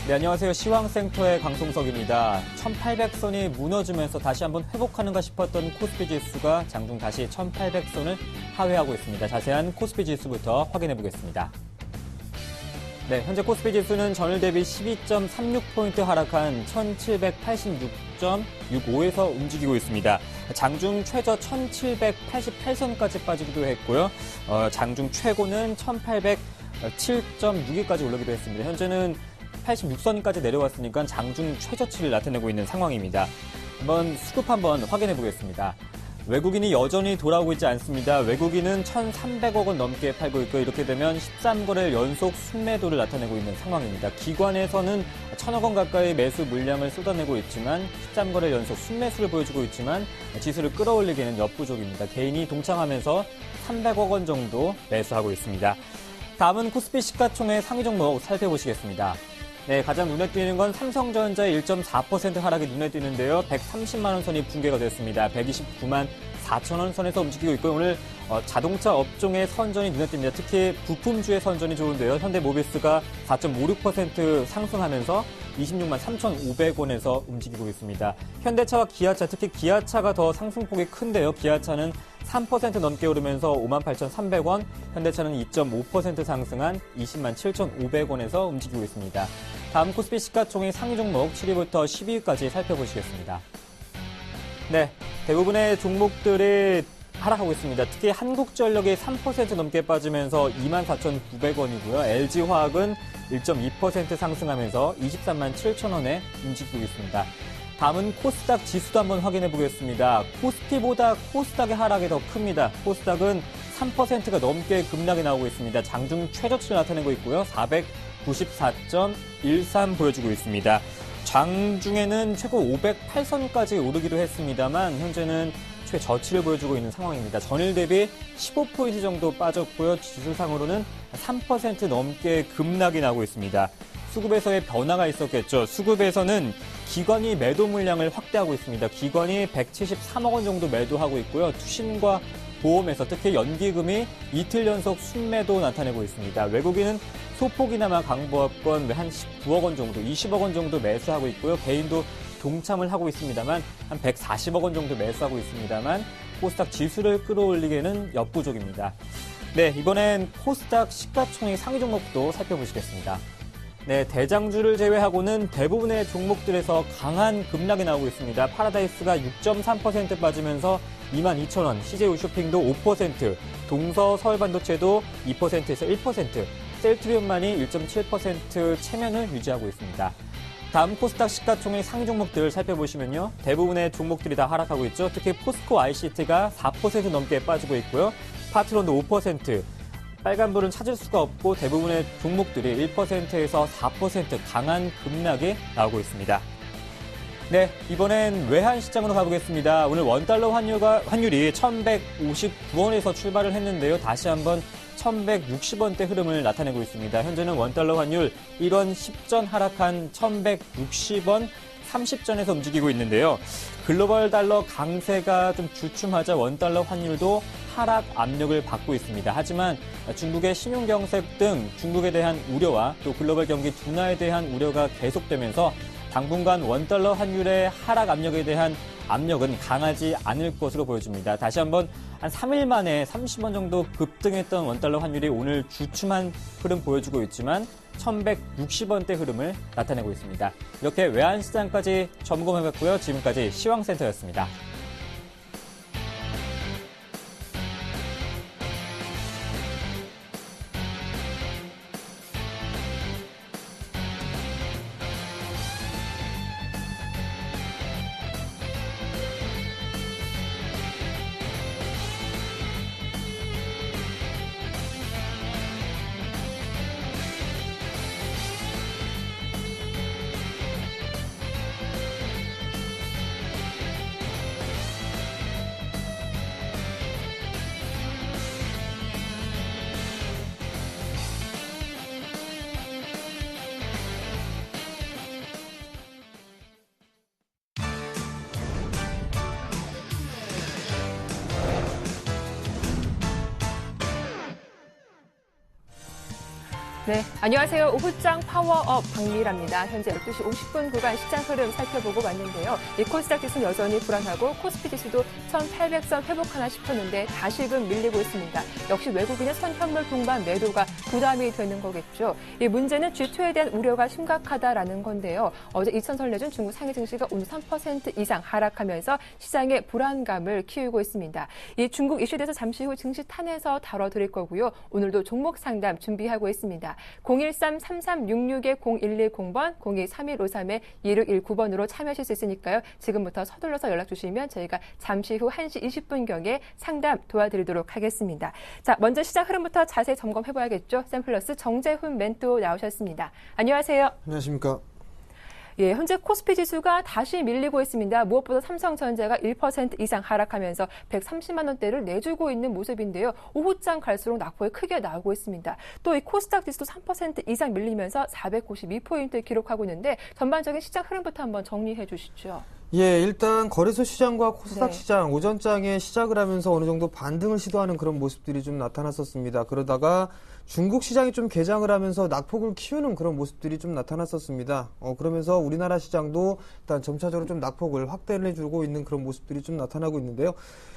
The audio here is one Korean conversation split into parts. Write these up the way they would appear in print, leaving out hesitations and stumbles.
네, 안녕하세요. 시황센터의 강송석입니다. 1800선이 무너지면서 다시 한번 회복하는가 싶었던 코스피 지수가 장중 다시 1800선을 하회하고 있습니다. 자세한 코스피 지수부터 확인해 보겠습니다. 네, 현재 코스피 지수는 전일 대비 12.36포인트 하락한 1786.65에서 움직이고 있습니다. 장중 최저 1788선까지 빠지기도 했고요. 장중 최고는 1807.62까지 올라기도 했습니다. 현재는 86선까지 내려왔으니까 장중 최저치를 나타내고 있는 상황입니다. 수급 한번 확인해 보겠습니다. 외국인이 여전히 돌아오고 있지 않습니다. 외국인은 1,300억 원 넘게 팔고 있고 이렇게 되면 13거래일 연속 순매도를 나타내고 있는 상황입니다. 기관에서는 1,000억 원 가까이 매수 물량을 쏟아내고 있지만 13거래일 연속 순매수를 보여주고 있지만 지수를 끌어올리기에는 역부족입니다. 개인이 동창하면서 300억 원 정도 매수하고 있습니다. 다음은 코스피 시가총액 상위 종목 살펴보시겠습니다. 네, 가장 눈에 띄는 건 삼성전자의 1.4% 하락이 눈에 띄는데요. 130만 원 선이 붕괴가 됐습니다. 129만 4천 원 선에서 움직이고 있고 오늘 자동차 업종의 선전이 눈에 띕니다. 특히 부품주의 선전이 좋은데요. 현대모비스가 4.56% 상승하면서 26만 3,500원에서 움직이고 있습니다. 현대차와 기아차, 특히 기아차가 더 상승폭이 큰데요. 기아차는 3% 넘게 오르면서 58,300원, 현대차는 2.5% 상승한 200만 7,500원에서 움직이고 있습니다. 다음 코스피 시가총액 상위 종목 7위부터 10위까지 살펴보시겠습니다. 네, 대부분의 종목들이 하락하고 있습니다. 특히 한국전력이 3% 넘게 빠지면서 24,900원이고요. LG화학은 1.2% 상승하면서 23만 7천원에 움직이고 있습니다. 다음은 코스닥 지수도 한번 확인해 보겠습니다. 코스피보다 코스닥의 하락이 더 큽니다. 코스닥은 3%가 넘게 급락이 나오고 있습니다. 장중 최저치를 나타내고 있고요. 494.13 보여주고 있습니다. 장중에는 최고 508선까지 오르기도 했습니다만 현재는 최저치를 보여주고 있는 상황입니다. 전일 대비 15포인트 정도 빠졌고요. 지수상으로는 3% 넘게 급락이 나고 있습니다. 수급에서의 변화가 있었겠죠. 수급에서는 기관이 매도 물량을 확대하고 있습니다. 기관이 173억 원 정도 매도하고 있고요. 투신과 보험에서 특히 연기금이 이틀 연속 순매도 나타내고 있습니다. 외국인은 소폭이나마 강보합권 한 19억 원 정도, 20억 원 정도 매수하고 있고요. 개인도 동참을 하고 있습니다만 한 140억 원 정도 매수하고 있습니다만 코스닥 지수를 끌어올리기에는 역부족입니다. 네, 이번엔 코스닥 시가총액 상위 종목도 살펴보시겠습니다. 네, 대장주를 제외하고는 대부분의 종목들에서 강한 급락이 나오고 있습니다. 파라다이스가 6.3% 빠지면서 22,000원, CJ우쇼핑도 5%, 동서 서울반도체도 2%에서 1%, 셀트리온만이 1.7% 체면을 유지하고 있습니다. 다음 코스닥 시가총액 상위 종목들 살펴보시면요. 대부분의 종목들이 다 하락하고 있죠. 특히 포스코 ICT가 4% 넘게 빠지고 있고요. 파트론도 5%, 빨간불은 찾을 수가 없고 대부분의 종목들이 1%에서 4% 강한 급락이 나오고 있습니다. 네, 이번엔 외환시장으로 가보겠습니다. 오늘 원달러 환율이 1159원에서 출발을 했는데요. 다시 한번 1160원대 흐름을 나타내고 있습니다. 현재는 원달러 환율 1원 10전 하락한 1160원 30전에서 움직이고 있는데요. 글로벌 달러 강세가 좀 주춤하자 원달러 환율도 하락 압력을 받고 있습니다. 하지만 중국의 신용경색 등 중국에 대한 우려와 또 글로벌 경기 둔화에 대한 우려가 계속되면서 당분간 원달러 환율의 하락 압력에 대한 압력은 강하지 않을 것으로 보여집니다. 다시 한번 한 3일 만에 30원 정도 급등했던 원달러 환율이 오늘 주춤한 흐름 보여주고 있지만 1160원대 흐름을 나타내고 있습니다. 이렇게 외환시장까지 점검해봤고요. 지금까지 시황센터였습니다. 네, 안녕하세요. 오후장 파워업 박미라입니다. 현재 12시 50분 구간 시장 흐름 살펴보고 왔는데요. 이 코스닥 지수는 여전히 불안하고 코스피 지수도 1,800선 회복하나 싶었는데 다시금 밀리고 있습니다. 역시 외국인의 선현물 동반 매도가 부담이 되는 거겠죠. 이 문제는 G2에 대한 우려가 심각하다라는 건데요. 어제 이천설 내준 중국 상해 증시가 오늘 3% 이상 하락하면서 시장의 불안감을 키우고 있습니다. 이 중국 이슈에 대해서 잠시 후 증시 탄에서 다뤄드릴 거고요. 오늘도 종목 상담 준비하고 있습니다. 013-3366-0110번, 02-3153-2619번으로 참여하실 수 있으니까요. 지금부터 서둘러서 연락 주시면 저희가 잠시 후 1시 20분경에 상담 도와드리도록 하겠습니다. 자, 먼저 시장 흐름부터 자세히 점검해봐야겠죠. 샘플러스 정재훈 멘토 나오셨습니다. 안녕하세요. 안녕하십니까. 예, 현재 코스피 지수가 다시 밀리고 있습니다. 무엇보다 삼성전자가 1% 이상 하락하면서 130만 원대를 내주고 있는 모습인데요. 오후장 갈수록 낙폭이 크게 나오고 있습니다. 또 이 코스닥 지수도 3% 이상 밀리면서 492포인트 기록하고 있는데 전반적인 시장 흐름부터 한번 정리해 주시죠. 예, 일단 거래소 시장과 코스닥 시장 오전장에 시작을 하면서 어느 정도 반등을 시도하는 그런 모습들이 좀 나타났었습니다. 그러다가 중국 시장이 좀 개장을 하면서 낙폭을 키우는 그런 모습들이 좀 나타났었습니다. 그러면서 우리나라 시장도 일단 점차적으로 좀 낙폭을 확대를 해주고 있는 그런 모습들이 좀 나타나고 있는데요.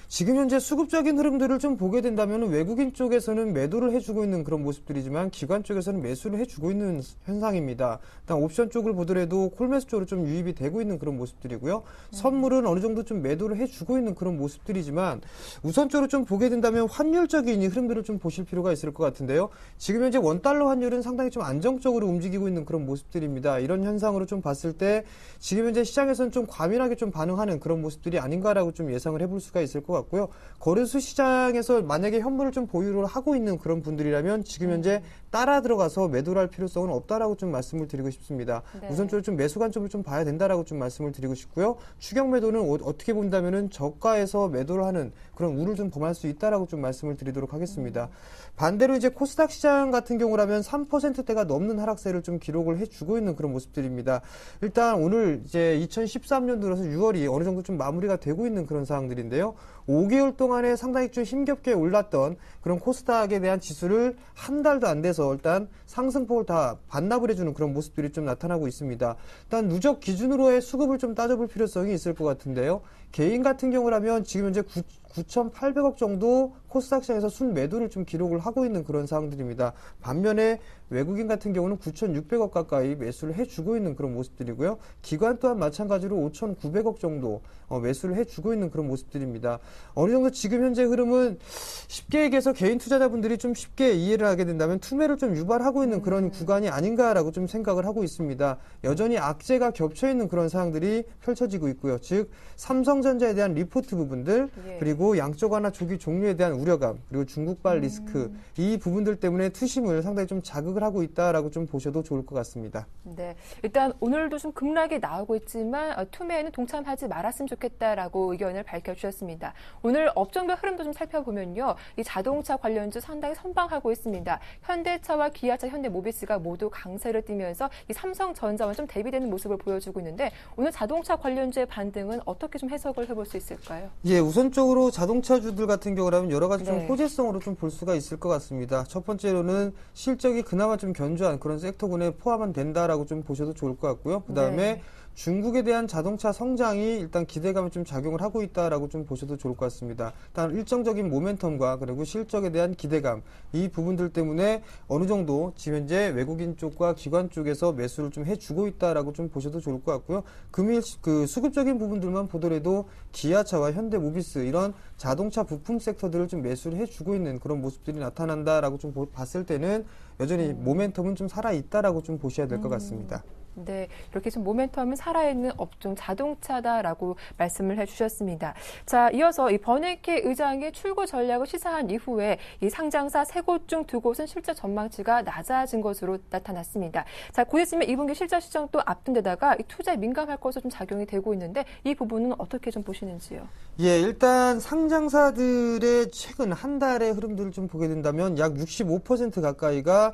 지금 현재 수급적인 흐름들을 좀 보게 된다면 외국인 쪽에서는 매도를 해주고 있는 그런 모습들이지만 기관 쪽에서는 매수를 해주고 있는 현상입니다. 일단 옵션 쪽을 보더라도 콜매수 쪽으로 좀 유입이 되고 있는 그런 모습들이고요. 선물은 어느 정도 좀 매도를 해주고 있는 그런 모습들이지만 우선적으로 좀 보게 된다면 환율적인 이 흐름들을 좀 보실 필요가 있을 것 같은데요. 지금 현재 원달러 환율은 상당히 좀 안정적으로 움직이고 있는 그런 모습들입니다. 이런 현상으로 좀 봤을 때 지금 현재 시장에서는 좀 과민하게 좀 반응하는 그런 모습들이 아닌가라고 좀 예상을 해볼 수가 있을 것 같고요. 거래소 시장에서 만약에 현물을 좀 보유를 하고 있는 그런 분들이라면 지금 현재 따라 들어가서 매도를 할 필요성은 없다라고 좀 말씀을 드리고 싶습니다. 네. 우선적으로 좀 매수 관점을 좀 봐야 된다라고 좀 말씀을 드리고 싶고요. 추격 매도는 어떻게 본다면은 저가에서 매도를 하는 그런 우를 좀 범할 수 있다라고 좀 말씀을 드리도록 하겠습니다. 반대로 이제 코스닥 시장 같은 경우라면 3%대가 넘는 하락세를 좀 기록을 해주고 있는 그런 모습들입니다. 일단 오늘 이제 2013년 들어서 6월이 어느 정도 좀 마무리가 되고 있는 그런 상황들인데요. 5개월 동안에 상당히 좀 힘겹게 올랐던 그런 코스닥에 대한 지수를 한 달도 안 돼서 일단 상승폭을 다 반납을 해주는 그런 모습들이 좀 나타나고 있습니다. 일단 누적 기준으로의 수급을 좀 따져볼 필요성이 있을 것 같은데요. 개인 같은 경우라면 지금 현재 9,800억 정도 코스닥 시장에서 순매도를 좀 기록을 하고 있는 그런 상황들입니다. 반면에 외국인 같은 경우는 9,600억 가까이 매수를 해주고 있는 그런 모습들이고요. 기관 또한 마찬가지로 5,900억 정도 매수를 해주고 있는 그런 모습들입니다. 어느 정도 지금 현재 흐름은 쉽게 얘기해서 개인 투자자분들이 좀 쉽게 이해를 하게 된다면 투매를 좀 유발하고 있는 그런 구간이 아닌가라고 좀 생각을 하고 있습니다. 여전히 악재가 겹쳐있는 그런 상황들이 펼쳐지고 있고요. 즉 삼성전자에 대한 리포트 부분들 그리고 양적 완화 조기 종료에 대한 우려감 그리고 중국발 리스크 이 부분들 때문에 투심을 상당히 좀 자극을 하고 있다라고 좀 보셔도 좋을 것 같습니다. 네, 일단 오늘도 좀 급락이 나오고 있지만 투매에는 동참하지 말았으면 좋겠다라고 의견을 밝혀주셨습니다. 오늘 업종별 흐름도 좀 살펴보면요, 이 자동차 관련주 상당히 선방하고 있습니다. 현대차와 기아차, 현대모비스가 모두 강세를 띠면서 이 삼성전자와 좀 대비되는 모습을 보여주고 있는데 오늘 자동차 관련주의 반등은 어떻게 좀 해석을 해볼 수 있을까요? 예, 우선적으로 자동차주들 같은 경우라면 여러 가지 좀 호재성으로 좀 볼 수가 있을 것 같습니다. 첫 번째로는 실적이 그나마 좀 견조한 그런 섹터군에 포함은 된다라고 좀 보셔도 좋을 것 같고요. 그 다음에 중국에 대한 자동차 성장이 일단 기대감을 좀 작용을 하고 있다라고 좀 보셔도 좋을 것 같습니다. 일단 일정적인 모멘텀과 그리고 실적에 대한 기대감 이 부분들 때문에 어느 정도 지금 현재 외국인 쪽과 기관 쪽에서 매수를 좀 해주고 있다라고 좀 보셔도 좋을 것 같고요. 금일 그 수급적인 부분들만 보더라도 기아차와 현대모비스 이런 자동차 부품 섹터들을 좀 매수를 해주고 있는 그런 모습들이 나타난다라고 좀 봤을 때는 여전히 모멘텀은 좀 살아 있다라고 좀 보셔야 될 것 같습니다. 네, 이렇게 좀 모멘텀은 살아있는 업종 자동차다라고 말씀을 해주셨습니다. 자, 이어서 이 버네케 의장의 출구 전략을 시사한 이후에 이 상장사 3곳 중 2곳은 실적 전망치가 낮아진 것으로 나타났습니다. 자, 곧 있으면 2분기 실적 시장도 앞둔 데다가 이 투자에 민감할 것으로 좀 작용이 되고 있는데 이 부분은 어떻게 좀 보시는지요? 예, 일단 상장사들의 최근 한 달의 흐름들을 좀 보게 된다면 약 65% 가까이가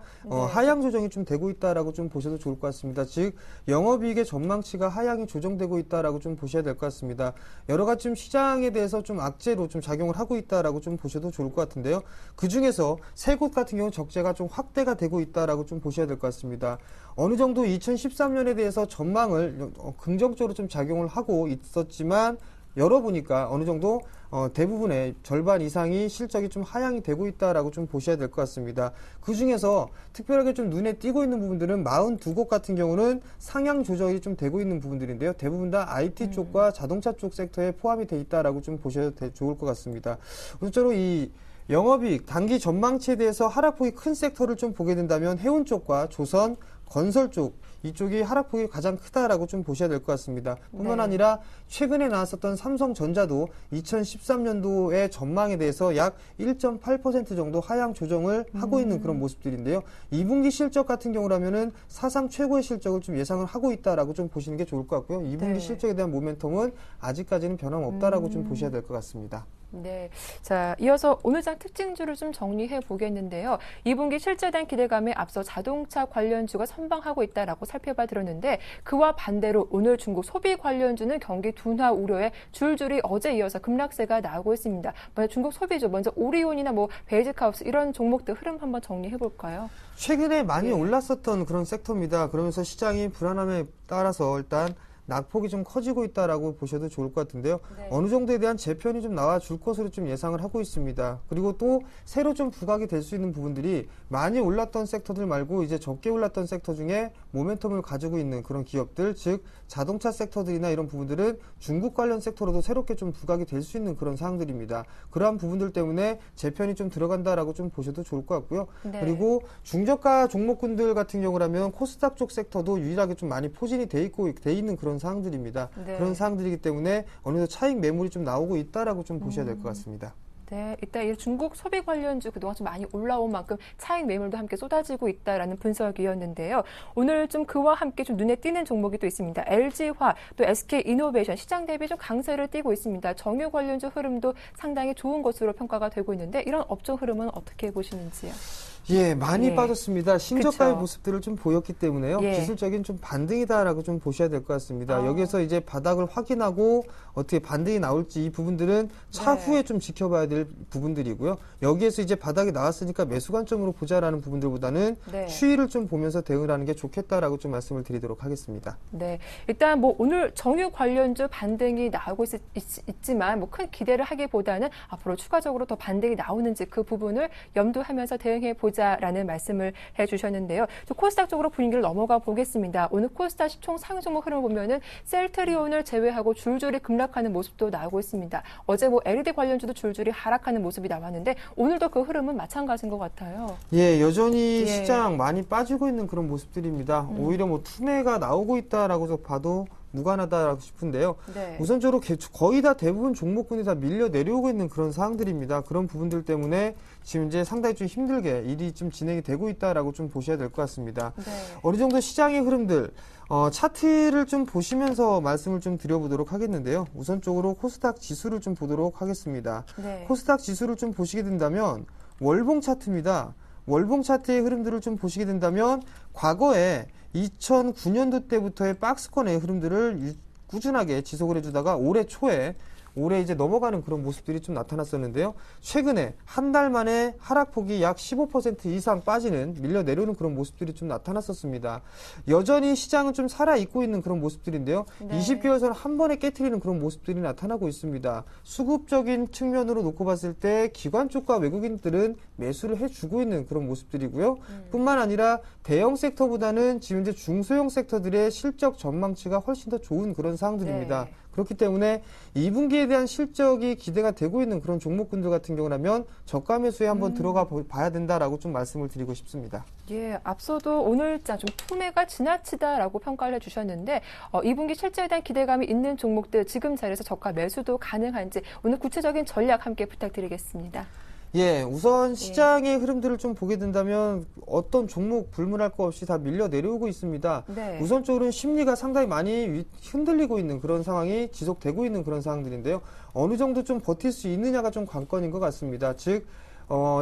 하향 조정이 좀 되고 있다라고 좀 보셔도 좋을 것 같습니다. 즉 즉 영업이익의 전망치가 하향이 조정되고 있다라고 좀 보셔야 될 것 같습니다. 여러 가지 좀 시장에 대해서 좀 악재로 좀 작용을 하고 있다라고 좀 보셔도 좋을 것 같은데요. 그 중에서 세 곳 같은 경우 적재가 좀 확대가 되고 있다라고 좀 보셔야 될 것 같습니다. 어느 정도 2013년에 대해서 전망을 긍정적으로 좀 작용을 하고 있었지만 열어보니까 어느 정도 대부분의 절반 이상이 실적이 좀 하향이 되고 있다라고 좀 보셔야 될 것 같습니다. 그 중에서 특별하게 좀 눈에 띄고 있는 부분들은 42곳 같은 경우는 상향 조정이 좀 되고 있는 부분들인데요. 대부분 다 IT 쪽과 자동차 쪽 섹터에 포함이 돼 있다라고 좀 보셔도 좋을 것 같습니다. 우선적으로 이 영업이익, 단기 전망치에 대해서 하락폭이 큰 섹터를 좀 보게 된다면 해운 쪽과 조선, 건설 쪽 이쪽이 하락폭이 가장 크다라고 좀 보셔야 될 것 같습니다. 뿐만 아니라 최근에 나왔었던 삼성전자도 2013년도의 전망에 대해서 약 1.8% 정도 하향 조정을 하고 있는 그런 모습들인데요. 2분기 실적 같은 경우라면은 사상 최고의 실적을 좀 예상을 하고 있다라고 좀 보시는 게 좋을 것 같고요. 2분기 실적에 대한 모멘텀은 아직까지는 변함없다라고 좀 보셔야 될 것 같습니다. 네. 자, 이어서 오늘 장 특징주를 좀 정리해 보겠는데요. 2분기 실적에 대한 기대감에 앞서 자동차 관련주가 선방하고 있다라고 살펴봐 드렸는데 그와 반대로 오늘 중국 소비 관련주는 경기 둔화 우려에 줄줄이 어제 이어서 급락세가 나오고 있습니다. 먼저 중국 소비주, 먼저 오리온이나 뭐 베이직하우스 이런 종목들 흐름 한번 정리해 볼까요? 최근에 많이 올랐었던 그런 섹터입니다. 그러면서 시장이 불안함에 따라서 일단 낙폭이 좀 커지고 있다라고 보셔도 좋을 것 같은데요. 어느 정도에 대한 재편이 좀 나와줄 것으로 좀 예상을 하고 있습니다. 그리고 또 새로 좀 부각이 될 수 있는 부분들이 많이 올랐던 섹터들 말고 이제 적게 올랐던 섹터 중에 모멘텀을 가지고 있는 그런 기업들, 즉 자동차 섹터들이나 이런 부분들은 중국 관련 섹터로도 새롭게 좀 부각이 될 수 있는 그런 사항들입니다. 그러한 부분들 때문에 재편이 좀 들어간다라고 좀 보셔도 좋을 것 같고요. 그리고 중저가 종목군들 같은 경우라면 코스닥 쪽 섹터도 유일하게 좀 많이 포진이 돼 있는 그런 사항들입니다. 그런 사항들이기 때문에 어느 정도 차익 매물이 좀 나오고 있다라고 좀 보셔야 될 것 같습니다. 네, 일단 이 중국 소비 관련주 그동안 좀 많이 올라온 만큼 차익 매물도 함께 쏟아지고 있다라는 분석이었는데요. 오늘 좀 그와 함께 좀 눈에 띄는 종목이 또 있습니다. LG화 또 SK이노베이션 시장 대비 좀 강세를 띠고 있습니다. 정유 관련주 흐름도 상당히 좋은 것으로 평가가 되고 있는데 이런 업종 흐름은 어떻게 보시는지요? 예, 많이 빠졌습니다. 신저가의 그쵸. 모습들을 좀 보였기 때문에요. 기술적인 좀 반등이다라고 좀 보셔야 될 것 같습니다. 여기에서 이제 바닥을 확인하고 어떻게 반등이 나올지 이 부분들은 차후에 좀 지켜봐야 될 부분들이고요. 여기에서 이제 바닥이 나왔으니까 매수 관점으로 보자라는 부분들보다는 추이를 좀 보면서 대응을 하는 게 좋겠다라고 좀 말씀을 드리도록 하겠습니다. 네, 일단 뭐 오늘 정유 관련주 반등이 나오고 있지만 뭐 큰 기대를 하기보다는 앞으로 추가적으로 더 반등이 나오는지 그 부분을 염두하면서 대응해 보자라는 말씀을 해주셨는데요. 코스닥 쪽으로 분위기를 넘어가 보겠습니다. 오늘 코스닥 시총 상위 종목 흐름을 보면은 셀트리온을 제외하고 줄줄이 급락하는 모습도 나오고 있습니다. 어제 뭐 LED 관련주도 줄줄이 하락하는 모습이 나왔는데 오늘도 그 흐름은 마찬가지인 것 같아요. 예, 여전히 시장 많이 빠지고 있는 그런 모습들입니다. 오히려 뭐 투매가 나오고 있다라고 봐도 무관하다 싶은데요. 우선적으로 거의 다 대부분 종목군이 다 밀려 내려오고 있는 그런 상황들입니다. 그런 부분들 때문에 지금 이제 상당히 좀 힘들게 일이 좀 진행이 되고 있다라고 좀 보셔야 될 것 같습니다. 어느 정도 시장의 흐름들, 차트를 좀 보시면서 말씀을 좀 드려보도록 하겠는데요. 우선적으로 코스닥 지수를 좀 보도록 하겠습니다. 코스닥 지수를 좀 보시게 된다면 월봉 차트입니다. 월봉 차트의 흐름들을 좀 보시게 된다면 과거에 2009년도 때부터의 박스권의 흐름들을 꾸준하게 지속을 해주다가 올해 이제 넘어가는 그런 모습들이 좀 나타났었는데요. 최근에 한 달 만에 하락폭이 약 15% 이상 빠지는 밀려 내려오는 그런 모습들이 좀 나타났었습니다. 여전히 시장은 좀 살아있고 있는 그런 모습들인데요. 20개월선 한 번에 깨트리는 그런 모습들이 나타나고 있습니다. 수급적인 측면으로 놓고 봤을 때 기관 쪽과 외국인들은 매수를 해주고 있는 그런 모습들이고요. 뿐만 아니라 대형 섹터보다는 지금 이제 중소형 섹터들의 실적 전망치가 훨씬 더 좋은 그런 상황들입니다. 그렇기 때문에 2분기에 대한 실적이 기대가 되고 있는 그런 종목군들 같은 경우라면 저가 매수에 한번 들어가 봐야 된다라고 좀 말씀을 드리고 싶습니다. 예, 앞서도 오늘자 좀 투매가 지나치다라고 평가를 해주셨는데 2분기 실적에 대한 기대감이 있는 종목들 지금 자리에서 저가 매수도 가능한지 오늘 구체적인 전략 함께 부탁드리겠습니다. 예, 우선 시장의 흐름들을 좀 보게 된다면 어떤 종목 불문할 거 없이 다 밀려 내려오고 있습니다. 우선적으로는 심리가 상당히 많이 흔들리고 있는 그런 상황이 지속되고 있는 그런 상황들인데요. 어느 정도 좀 버틸 수 있느냐가 좀 관건인 것 같습니다. 즉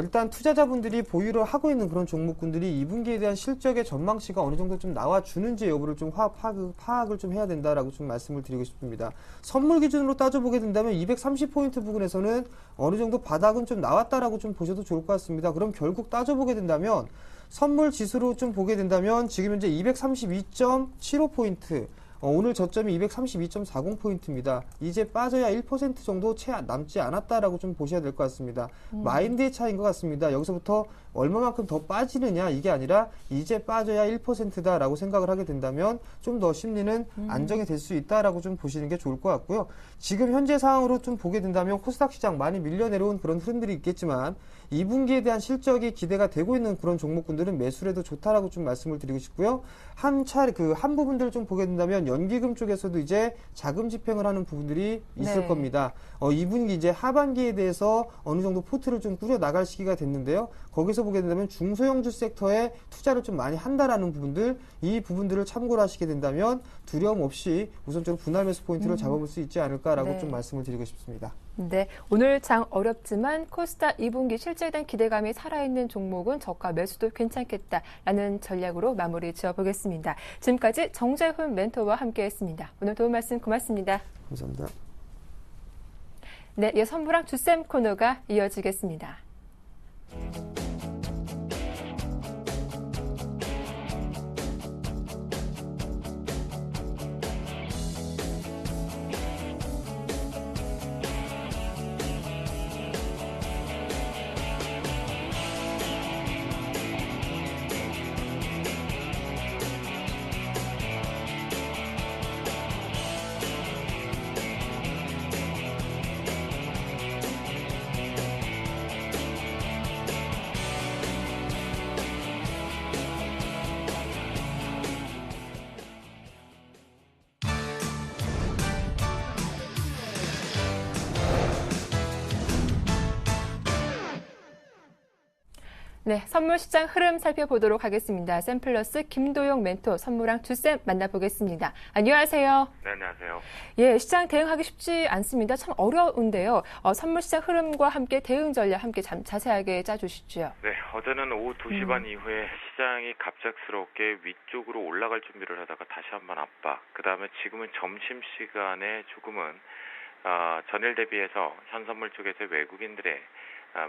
일단 투자자분들이 보유를 하고 있는 그런 종목군들이 2분기에 대한 실적의 전망치가 어느 정도 좀 나와주는지 여부를 좀 파악을 좀 해야 된다라고 좀 말씀을 드리고 싶습니다. 선물 기준으로 따져보게 된다면 230포인트 부근에서는 어느 정도 바닥은 좀 나왔다라고 좀 보셔도 좋을 것 같습니다. 그럼 결국 따져보게 된다면 선물 지수로 좀 보게 된다면 지금 현재 232.75포인트, 오늘 저점이 232.40포인트입니다. 이제 빠져야 1% 정도 채 남지 않았다라고 좀 보셔야 될 것 같습니다. 마인드의 차이인 것 같습니다. 여기서부터 얼마만큼 더 빠지느냐 이게 아니라 이제 빠져야 1%다라고 생각을 하게 된다면 좀 더 심리는 안정이 될 수 있다라고 좀 보시는 게 좋을 것 같고요. 지금 현재 상황으로 좀 보게 된다면 코스닥 시장 많이 밀려 내려온 그런 흐름들이 있겠지만 2분기에 대한 실적이 기대가 되고 있는 그런 종목군들은 매수를 해도 좋다라고 좀 말씀을 드리고 싶고요. 한 부분들을 좀 보게 된다면 연기금 쪽에서도 이제 자금 집행을 하는 부분들이 있을 네. 겁니다. 2분기 이제 하반기에 대해서 어느 정도 포트를 좀 꾸려 나갈 시기가 됐는데요. 거기서 보게 된다면 중소형주 섹터에 투자를 좀 많이 한다라는 부분들, 이 부분들을 참고를 하시게 된다면 두려움 없이 우선적으로 분할 매수 포인트를 잡아볼 수 있지 않을까라고 네. 좀 말씀을 드리고 싶습니다. 네, 오늘 장 어렵지만 코스닥 2분기 실적에 대한 기대감이 살아있는 종목은 저가 매수도 괜찮겠다라는 전략으로 마무리 지어보겠습니다. 지금까지 정재훈 멘토와 함께했습니다. 오늘 도움 말씀 고맙습니다. 감사합니다. 네, 선물왕 주쌤 코너가 이어지겠습니다. 네, 선물 시장 흐름 살펴보도록 하겠습니다. 샘플러스 김도영 멘토, 선물왕 주쌤 만나보겠습니다. 안녕하세요. 네, 안녕하세요. 예, 시장 대응하기 쉽지 않습니다. 참 어려운데요. 선물 시장 흐름과 함께 대응 전략 함께 자세하게 짜주시죠. 네, 어제는 오후 2시 반 이후에 시장이 갑작스럽게 위쪽으로 올라갈 준비를 하다가 다시 한번 압박. 그 다음에 지금은 점심시간에 조금은 전일 대비해서 현선물 쪽에서 외국인들의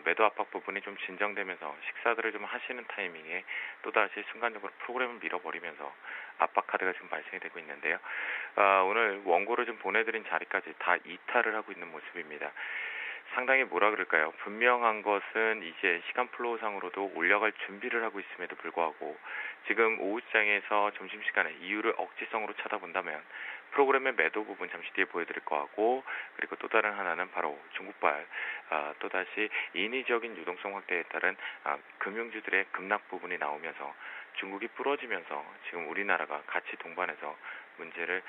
매도 압박 부분이 좀 진정되면서 식사들을 좀 하시는 타이밍에 또다시 순간적으로 프로그램을 밀어버리면서 압박 카드가 지금 발생이 되고 있는데요. 오늘 원고를 좀 보내드린 자리까지 다 이탈을 하고 있는 모습입니다. 상당히 뭐라 그럴까요? 분명한 것은 이제 시간 플로우상으로도 올라갈 준비를 하고 있음에도 불구하고 지금 오후 시장에서 점심시간에 이유를 억지성으로 찾아본다면 프로그램의 매도 부분 잠시 뒤에 보여드릴 거하고 그리고 또 다른 하나는 바로 중국발 또다시 인위적인 유동성 확대에 따른 금융주들의 급락 부분이 나오면서 중국이 부러지면서 지금 우리나라가 같이 동반해서 문제를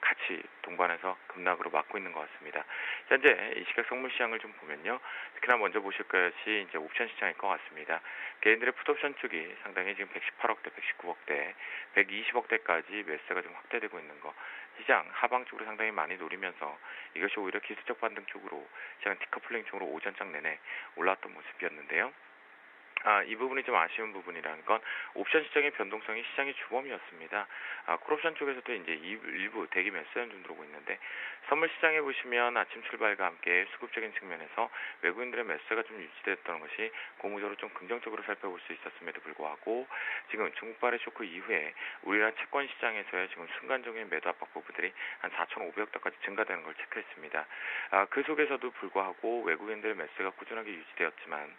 같이 동반해서 급락으로 막고 있는 것 같습니다. 현재 이 시각 선물 시장을 좀 보면요. 특히나 먼저 보실 것이 이제 옵션 시장일 것 같습니다. 개인들의 풋옵션 쪽이 상당히 지금 118억대, 119억대, 120억대까지 매수가 좀 확대되고 있는 거. 시장 하방 쪽으로 상당히 많이 노리면서 이것이 오히려 기술적 반등 쪽으로 시장 디커플링 쪽으로 오전장 내내 올라왔던 모습이었는데요. 이 부분이 좀 아쉬운 부분이라는 건 옵션 시장의 변동성이 시장의 주범이었습니다. 콜옵션 쪽에서도 이제 일부 대기 매수연 좀 들어오고 있는데 선물 시장에 보시면 아침 출발과 함께 수급적인 측면에서 외국인들의 매수가 좀 유지됐던 것이 고무적으로 좀 긍정적으로 살펴볼 수 있었음에도 불구하고 지금 중국발의 쇼크 이후에 우리나라 채권 시장에서의 지금 순간적인 매도 압박 부분들이 한 4,500억대까지 증가되는 걸 체크했습니다. 그 속에서도 불구하고 외국인들의 매수가 꾸준하게 유지되었지만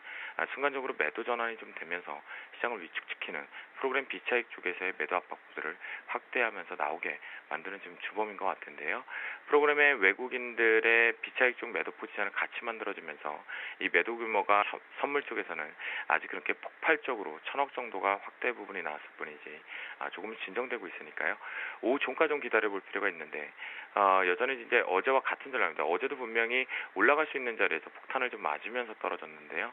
순간적으로 매도 전환이 좀 되면서 시장을 위축시키는 프로그램 비차익 쪽에서의 매도 압박들을 확대하면서 나오게 만드는 지금 주범인 것 같은데요. 프로그램의 외국인들의 비차익 쪽 매도 포지션을 같이 만들어주면서 이 매도 규모가 선물 쪽에서는 아직 그렇게 폭발적으로 1,000억 정도가 확대 부분이 나왔을 뿐이지 조금 진정되고 있으니까요. 오후 종가 좀 기다려볼 필요가 있는데 여전히 이제 어제와 같은 전략입니다. 어제도 분명히 올라갈 수 있는 자리에서 폭탄을 좀 맞으면서 떨어졌는데요.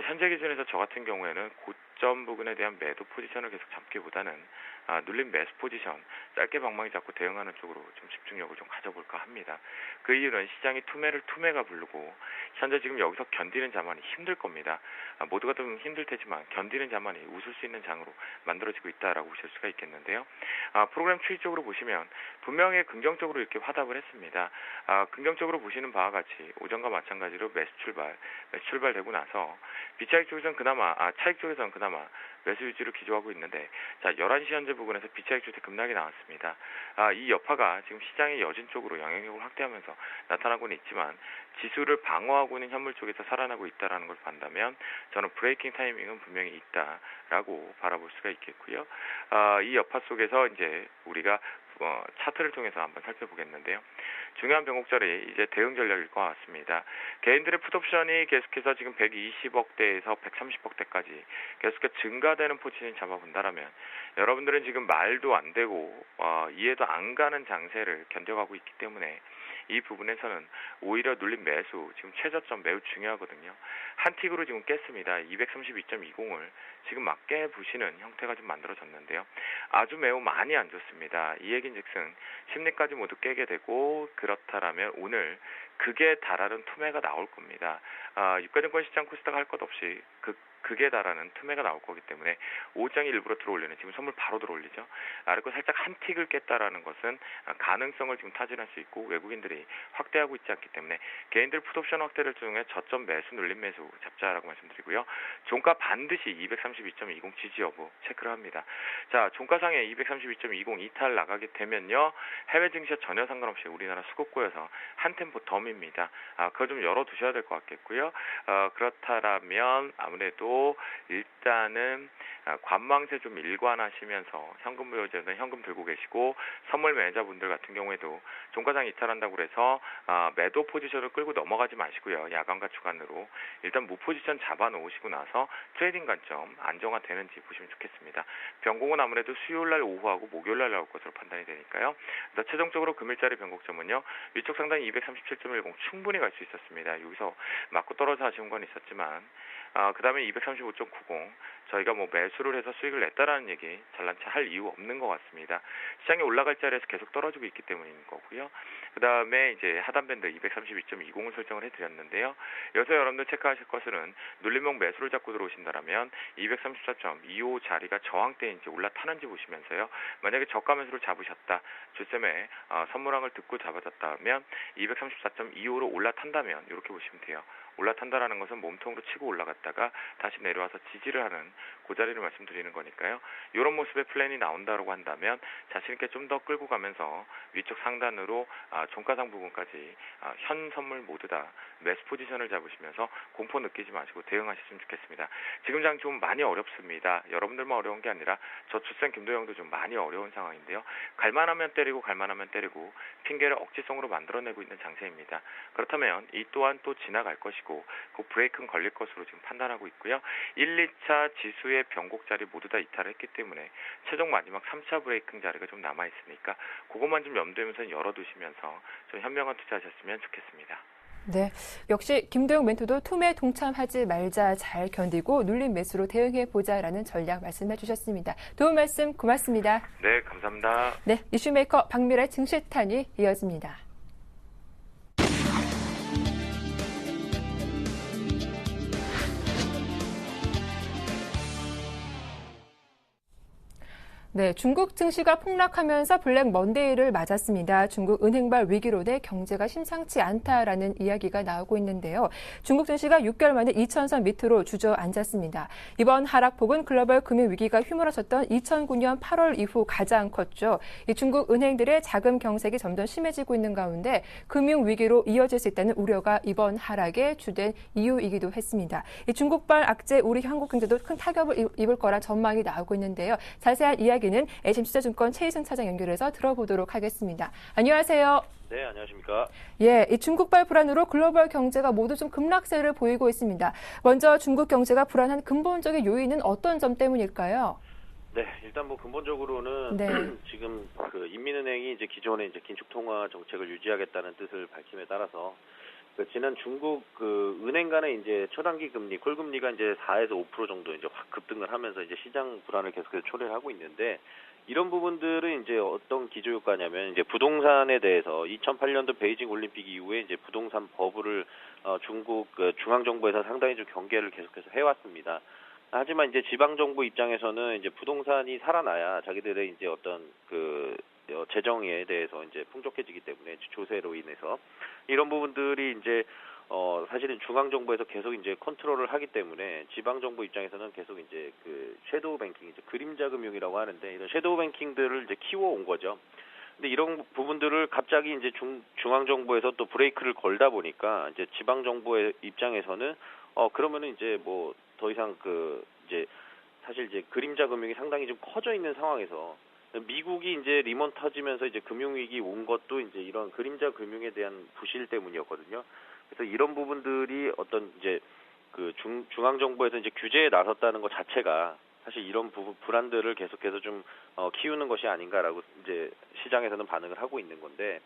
현재 기준에서 저 같은 경우에는 저점 부근에 대한 매도 포지션을 계속 잡기보다는 눌린 매수 포지션 짧게 방망이 잡고 대응하는 쪽으로 좀 집중력을 좀 가져볼까 합니다. 그 이유는 시장이 투매가 부르고 현재 지금 여기서 견디는 자만이 힘들 겁니다. 모두가 좀 힘들 테지만 견디는 자만이 웃을 수 있는 장으로 만들어지고 있다라고 보실 수가 있겠는데요. 프로그램 추이 쪽으로 보시면 분명히 긍정적으로 이렇게 화답을 했습니다. 긍정적으로 보시는 바와 같이 오전과 마찬가지로 매수 출발되고 나서 비차익 쪽에서는 그나마 차익 쪽에서는 그나마 매수 위주로 기조하고 있는데, 자 11시 현재 부근에서 비차익 주택 급락이 나왔습니다. 이 여파가 지금 시장의 여진 쪽으로 영향력을 확대하면서 나타나고는 있지만 지수를 방어하고 있는 현물 쪽에서 살아나고 있다라는 걸 본다면 저는 브레이킹 타이밍은 분명히 있다라고 바라볼 수가 있겠고요. 이 여파 속에서 이제 우리가 차트를 통해서 한번 살펴보겠는데요. 중요한 변곡절이 이제 대응 전략일 것 같습니다. 개인들의 풋옵션이 계속해서 지금 120억대에서 130억대까지 계속해서 증가되는 포지션을 잡아본다라면 여러분들은 지금 말도 안 되고 이해도 안 가는 장세를 견뎌가고 있기 때문에 이 부분에서는 오히려 눌린 매수, 지금 최저점 매우 중요하거든요. 한 틱으로 지금 깼습니다. 232.20을 지금 맞게 부시는 형태가 좀 만들어졌는데요. 아주 매우 많이 안 좋습니다. 이 얘기인즉슨 심리까지 모두 깨게 되고 그렇다라면 오늘 극에 달하는 투매가 나올 겁니다. 유가증권 시장 코스닥 할 것 없이 극에 달하는 투매가 나올 거기 때문에 오장이 일부러 들어올리는, 지금 선물 바로 들어올리죠. 아래거 살짝 한 틱을 깼다라는 것은 가능성을 지금 타진할 수 있고 외국인들이 확대하고 있지 않기 때문에 개인들 풋옵션 확대를 통해 저점 매수 눌림 매수 잡자라고 말씀드리고요. 종가 반드시 232.20 지지 여부 체크를 합니다. 자, 종가상에 232.20 이탈 나가게 되면요, 해외 증시와 전혀 상관없이 우리나라 수급고여서 한 템포 덤입니다. 그거 좀 열어두셔야 될 것 같겠고요. 그렇다라면 아무래도 일단은 관망세 좀 일관하시면서 현금 무효제는 현금 들고 계시고 선물 매니저분들 같은 경우에도 종가상 이탈한다고 해서 매도 포지션을 끌고 넘어가지 마시고요. 야간과 주간으로 일단 무 포지션 잡아 놓으시고 나서 트레이딩 관점 안정화되는지 보시면 좋겠습니다. 변곡은 아무래도 수요일날 오후하고 목요일날 나올 것으로 판단이 되니까요. 그래서 최종적으로 금일자리 변곡점은요, 위쪽 상단이 237.10 충분히 갈 수 있었습니다. 여기서 맞고 떨어져 아쉬운 건 있었지만 그 다음에 235.90 저희가 뭐 매수를 해서 수익을 냈다라는 얘기 잘난 체 할 이유 없는 것 같습니다. 시장이 올라갈 자리에서 계속 떨어지고 있기 때문인 거고요. 그 다음에 이제 하단 밴드 232.20을 설정을 해드렸는데요. 여기서 여러분들 체크하실 것은 눌림목 매수를 잡고 들어오신다면 234.25 자리가 저항대인지 올라타는지 보시면서요. 만약에 저가 매수를 잡으셨다, 주쌤의 선물항을 듣고 잡아졌다면 234.25로 올라탄다면 이렇게 보시면 돼요. 올라탄다라는 것은 몸통으로 치고 올라갔다가 다시 내려와서 지지를 하는 그 자리를 말씀드리는 거니까요. 이런 모습의 플랜이 나온다고 한다면 자신 있게 좀 더 끌고 가면서 위쪽 상단으로 종가상 부분까지 현 선물 모두 다 매수 포지션을 잡으시면서 공포 느끼지 마시고 대응하셨으면 좋겠습니다. 지금 장 좀 많이 어렵습니다. 여러분들만 어려운 게 아니라 저 주쌤 김도영도 좀 많이 어려운 상황인데요. 갈만하면 때리고 갈만하면 때리고 핑계를 억지성으로 만들어내고 있는 장세입니다. 그렇다면 이 또한 또 지나갈 것이고 그 브레이크는 걸릴 것으로 지금 판단하고 있고요. 1, 2차 지수의 변곡 자리 모두 다 이탈을 했기 때문에 최종 마지막 3차 브레이킹 자리가 좀 남아있으니까 그것만 좀 염두에면서 열어두시면서 좀 현명한 투자하셨으면 좋겠습니다. 네, 역시 김도영 멘토도 투매 동참하지 말자, 잘 견디고 눌린 매수로 대응해보자라는 전략 말씀해 주셨습니다. 도움 말씀 고맙습니다. 네, 감사합니다. 네, 이슈메이커 박미라의 증시탄이 이어집니다. 네, 중국 증시가 폭락하면서 블랙 먼데이를 맞았습니다. 중국 은행발 위기로 내 경제가 심상치 않다라는 이야기가 나오고 있는데요. 중국 증시가 6개월 만에 2,000선 밑으로 주저앉았습니다. 이번 하락폭은 글로벌 금융 위기가 휘몰아쳤던 2009년 8월 이후 가장 컸죠. 이 중국 은행들의 자금 경색이 점점 심해지고 있는 가운데 금융 위기로 이어질 수 있다는 우려가 이번 하락의 주된 이유이기도 했습니다. 이 중국발 악재 우리 한국 경제도 큰 타격을 입을 거란 전망이 나오고 있는데요. 자세한 이야기는 HM투자증권 최희승 차장 연결해서 들어보도록 하겠습니다. 안녕하세요. 네, 안녕하십니까. 예, 이 중국발 불안으로 글로벌 경제가 모두 좀 급락세를 보이고 있습니다. 먼저 중국 경제가 불안한 근본적인 요인은 어떤 점 때문일까요? 네, 일단 뭐 근본적으로는 네. 지금 그 인민은행이 이제 기존의 이제 긴축 통화 정책을 유지하겠다는 뜻을 밝힘에 따라서 그 지난 중국 그 은행 간의 이제 초단기 금리, 콜금리가 이제 4에서 5% 정도 이제 확 급등을 하면서 이제 시장 불안을 계속해서 초래를 하고 있는데, 이런 부분들은 이제 어떤 기조 효과냐면, 이제 부동산에 대해서 2008년도 베이징 올림픽 이후에 이제 부동산 버블을 중국 그 중앙 정부에서 상당히 좀 경계를 계속해서 해왔습니다. 하지만 이제 지방 정부 입장에서는 이제 부동산이 살아나야 자기들의 이제 어떤 그 재정에 대해서 이제 풍족해지기 때문에, 조세로 인해서 이런 부분들이 이제 사실은 중앙 정부에서 계속 이제 컨트롤을 하기 때문에, 지방 정부 입장에서는 계속 이제 그 섀도우 뱅킹, 이제 그림자 금융이라고 하는데, 이런 섀도우 뱅킹들을 이제 키워온 거죠. 근데 이런 부분들을 갑자기 이제 중앙 정부에서 또 브레이크를 걸다 보니까, 이제 지방 정부의 입장에서는 그러면은 이제 뭐 더 이상 그 이제 사실 이제 그림자 금융이 상당히 좀 커져 있는 상황에서, 미국이 이제 리먼 터지면서 이제 금융위기 온 것도 이제 이런 그림자 금융에 대한 부실 때문이었거든요. 그래서 이런 부분들이 어떤 이제 그 중앙 정부에서 이제 규제에 나섰다는 것 자체가 사실 이런 불안들을 계속해서 좀 키우는 것이 아닌가라고 이제 시장에서는 반응을 하고 있는 건데,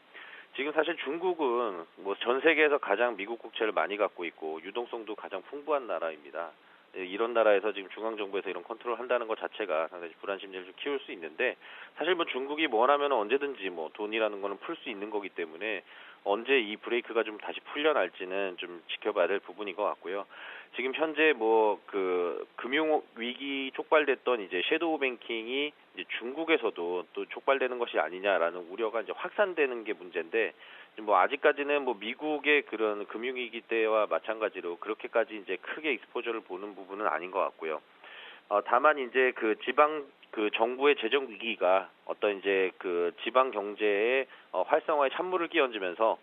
지금 사실 중국은 뭐 전 세계에서 가장 미국 국채를 많이 갖고 있고 유동성도 가장 풍부한 나라입니다. 이런 나라에서 지금 중앙 정부에서 이런 컨트롤 한다는 것 자체가 상당히 불안 심리를 좀 키울 수 있는데, 사실 뭐 중국이 원하면 언제든지 뭐 돈이라는 거는 풀 수 있는 거기 때문에 언제 이 브레이크가 좀 다시 풀려날지는 좀 지켜봐야 될 부분인 것 같고요. 지금 현재 뭐 그 금융 위기 촉발됐던 이제 섀도우 뱅킹이 이제 중국에서도 또 촉발되는 것이 아니냐라는 우려가 이제 확산되는 게 문제인데, 뭐 아직까지는 뭐 미국의 그런 금융위기 때와 마찬가지로 그렇게까지 이제 크게 익스포저를 보는 부분은 아닌 것 같고요. 다만 이제 그 지방 그 정부의 재정 위기가 어떤 이제 그 지방 경제의 활성화에 찬물을 끼얹으면서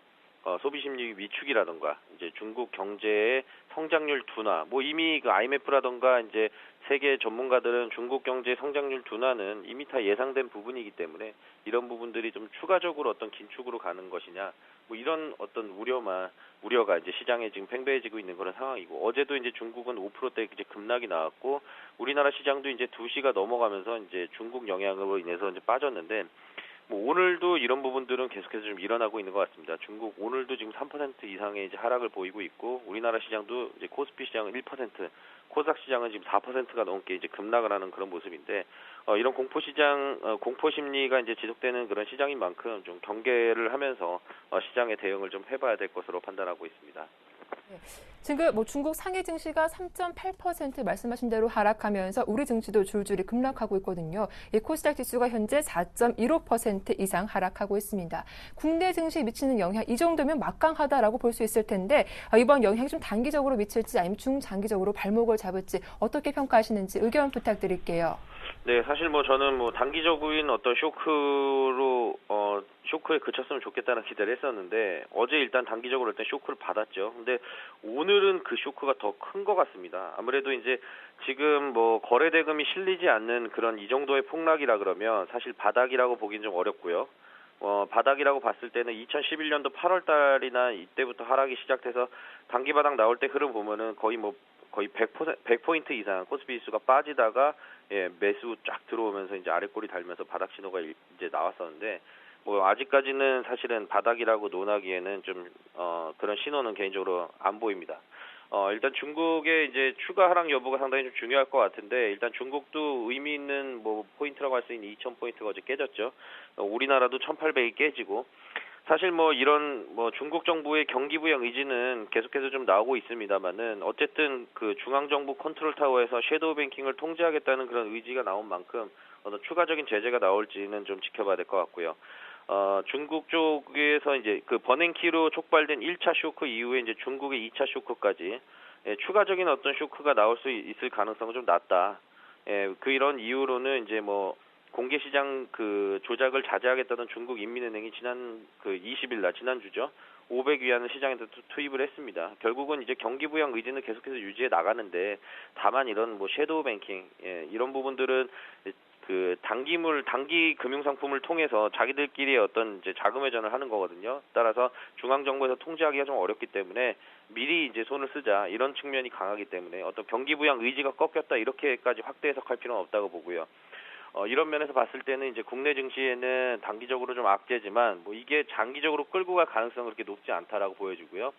소비 심리 위축이라던가 이제 중국 경제의 성장률 둔화, 뭐 이미 그 IMF라던가 이제 세계 전문가들은 중국 경제 성장률 둔화는 이미 다 예상된 부분이기 때문에, 이런 부분들이 좀 추가적으로 어떤 긴축으로 가는 것이냐, 뭐 이런 어떤 우려가 이제 시장에 지금 팽배해지고 있는 그런 상황이고, 어제도 이제 중국은 5%대 이제 급락이 나왔고, 우리나라 시장도 이제 2시가 넘어가면서 이제 중국 영향으로 인해서 이제 빠졌는데, 뭐 오늘도 이런 부분들은 계속해서 좀 일어나고 있는 것 같습니다. 중국 오늘도 지금 3% 이상의 이제 하락을 보이고 있고, 우리나라 시장도 이제 코스피 시장은 1%, 코스닥 시장은 지금 4%가 넘게 이제 급락을 하는 그런 모습인데, 이런 공포 심리가 이제 지속되는 그런 시장인 만큼 좀 경계를 하면서 시장의 대응을 좀 해봐야 될 것으로 판단하고 있습니다. 네. 지금 뭐 중국 상해 증시가 3.8% 말씀하신 대로 하락하면서 우리 증시도 줄줄이 급락하고 있거든요. 이 코스닥 지수가 현재 4.15% 이상 하락하고 있습니다. 국내 증시에 미치는 영향, 이 정도면 막강하다라고 볼 수 있을 텐데, 이번 영향이 좀 단기적으로 미칠지 아니면 중장기적으로 발목을 잡을지 어떻게 평가하시는지 의견 부탁드릴게요. 네, 사실 뭐 저는 뭐 단기적인 어떤 쇼크에 그쳤으면 좋겠다는 기대를 했었는데, 어제 일단 단기적으로 일단 쇼크를 받았죠. 근데 오늘은 그 쇼크가 더 큰 것 같습니다. 아무래도 이제 지금 뭐 거래 대금이 실리지 않는 그런 이 정도의 폭락이라 그러면 사실 바닥이라고 보긴 좀 어렵고요. 바닥이라고 봤을 때는 2011년도 8월 달이나 이때부터 하락이 시작돼서 단기 바닥 나올 때 흐름 보면은 거의 100포인트 이상 코스피 지수가 빠지다가 매수 쫙 들어오면서 이제 아래꼬리 달면서 바닥 신호가 이제 나왔었는데, 뭐 아직까지는 사실은 바닥이라고 논하기에는 좀 그런 신호는 개인적으로 안 보입니다. 일단 중국의 이제 추가 하락 여부가 상당히 좀 중요할 것 같은데, 일단 중국도 의미 있는 뭐 포인트라고 할 수 있는 2000포인트가 어제 깨졌죠. 우리나라도 1800이 깨지고, 사실 뭐 이런 뭐 중국 정부의 경기 부양 의지는 계속해서 좀 나오고 있습니다만은, 어쨌든 그 중앙 정부 컨트롤 타워에서 섀도우 뱅킹을 통제하겠다는 그런 의지가 나온 만큼 어떤 추가적인 제재가 나올지는 좀 지켜봐야 될 것 같고요. 중국 쪽에서 이제 그 버냉키로 촉발된 1차 쇼크 이후에 이제 중국의 2차 쇼크까지 추가적인 어떤 쇼크가 나올 수 있을 가능성은 좀 낮다. 이런 이유로는 이제 뭐 공개시장 그 조작을 자제하겠다던 중국 인민은행이 지난 그 20일 날 지난주죠. 500위안을 시장에 투입을 했습니다. 결국은 이제 경기 부양 의지는 계속해서 유지해 나가는데, 다만 이런 뭐 섀도우 뱅킹 이런 부분들은 그 단기 금융 상품을 통해서 자기들끼리 어떤 이제 자금 회전을 하는 거거든요. 따라서 중앙 정부에서 통제하기가 좀 어렵기 때문에 미리 이제 손을 쓰자, 이런 측면이 강하기 때문에 어떤 경기 부양 의지가 꺾였다 이렇게까지 확대 해석할 필요는 없다고 보고요. 이런 면에서 봤을 때는 이제 국내 증시에는 단기적으로 좀 악재지만 뭐 이게 장기적으로 끌고 갈 가능성은 그렇게 높지 않다라고 보여지고요.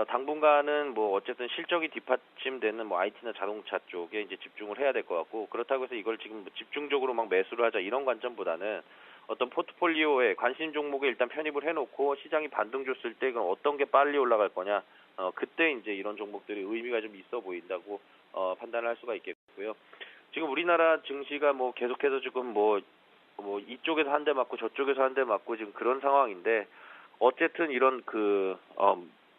당분간은 뭐 어쨌든 실적이 뒷받침되는 뭐 IT나 자동차 쪽에 이제 집중을 해야 될 것 같고, 그렇다고 해서 이걸 지금 집중적으로 막 매수를 하자 이런 관점보다는 어떤 포트폴리오에 관심 종목에 일단 편입을 해놓고 시장이 반등 줬을 때 그럼 어떤 게 빨리 올라갈 거냐, 그때 이제 이런 종목들이 의미가 좀 있어 보인다고 판단을 할 수가 있겠고요. 지금 우리나라 증시가 뭐 계속해서 지금 뭐 이쪽에서 한 대 맞고 저쪽에서 한 대 맞고 지금 그런 상황인데, 어쨌든 이런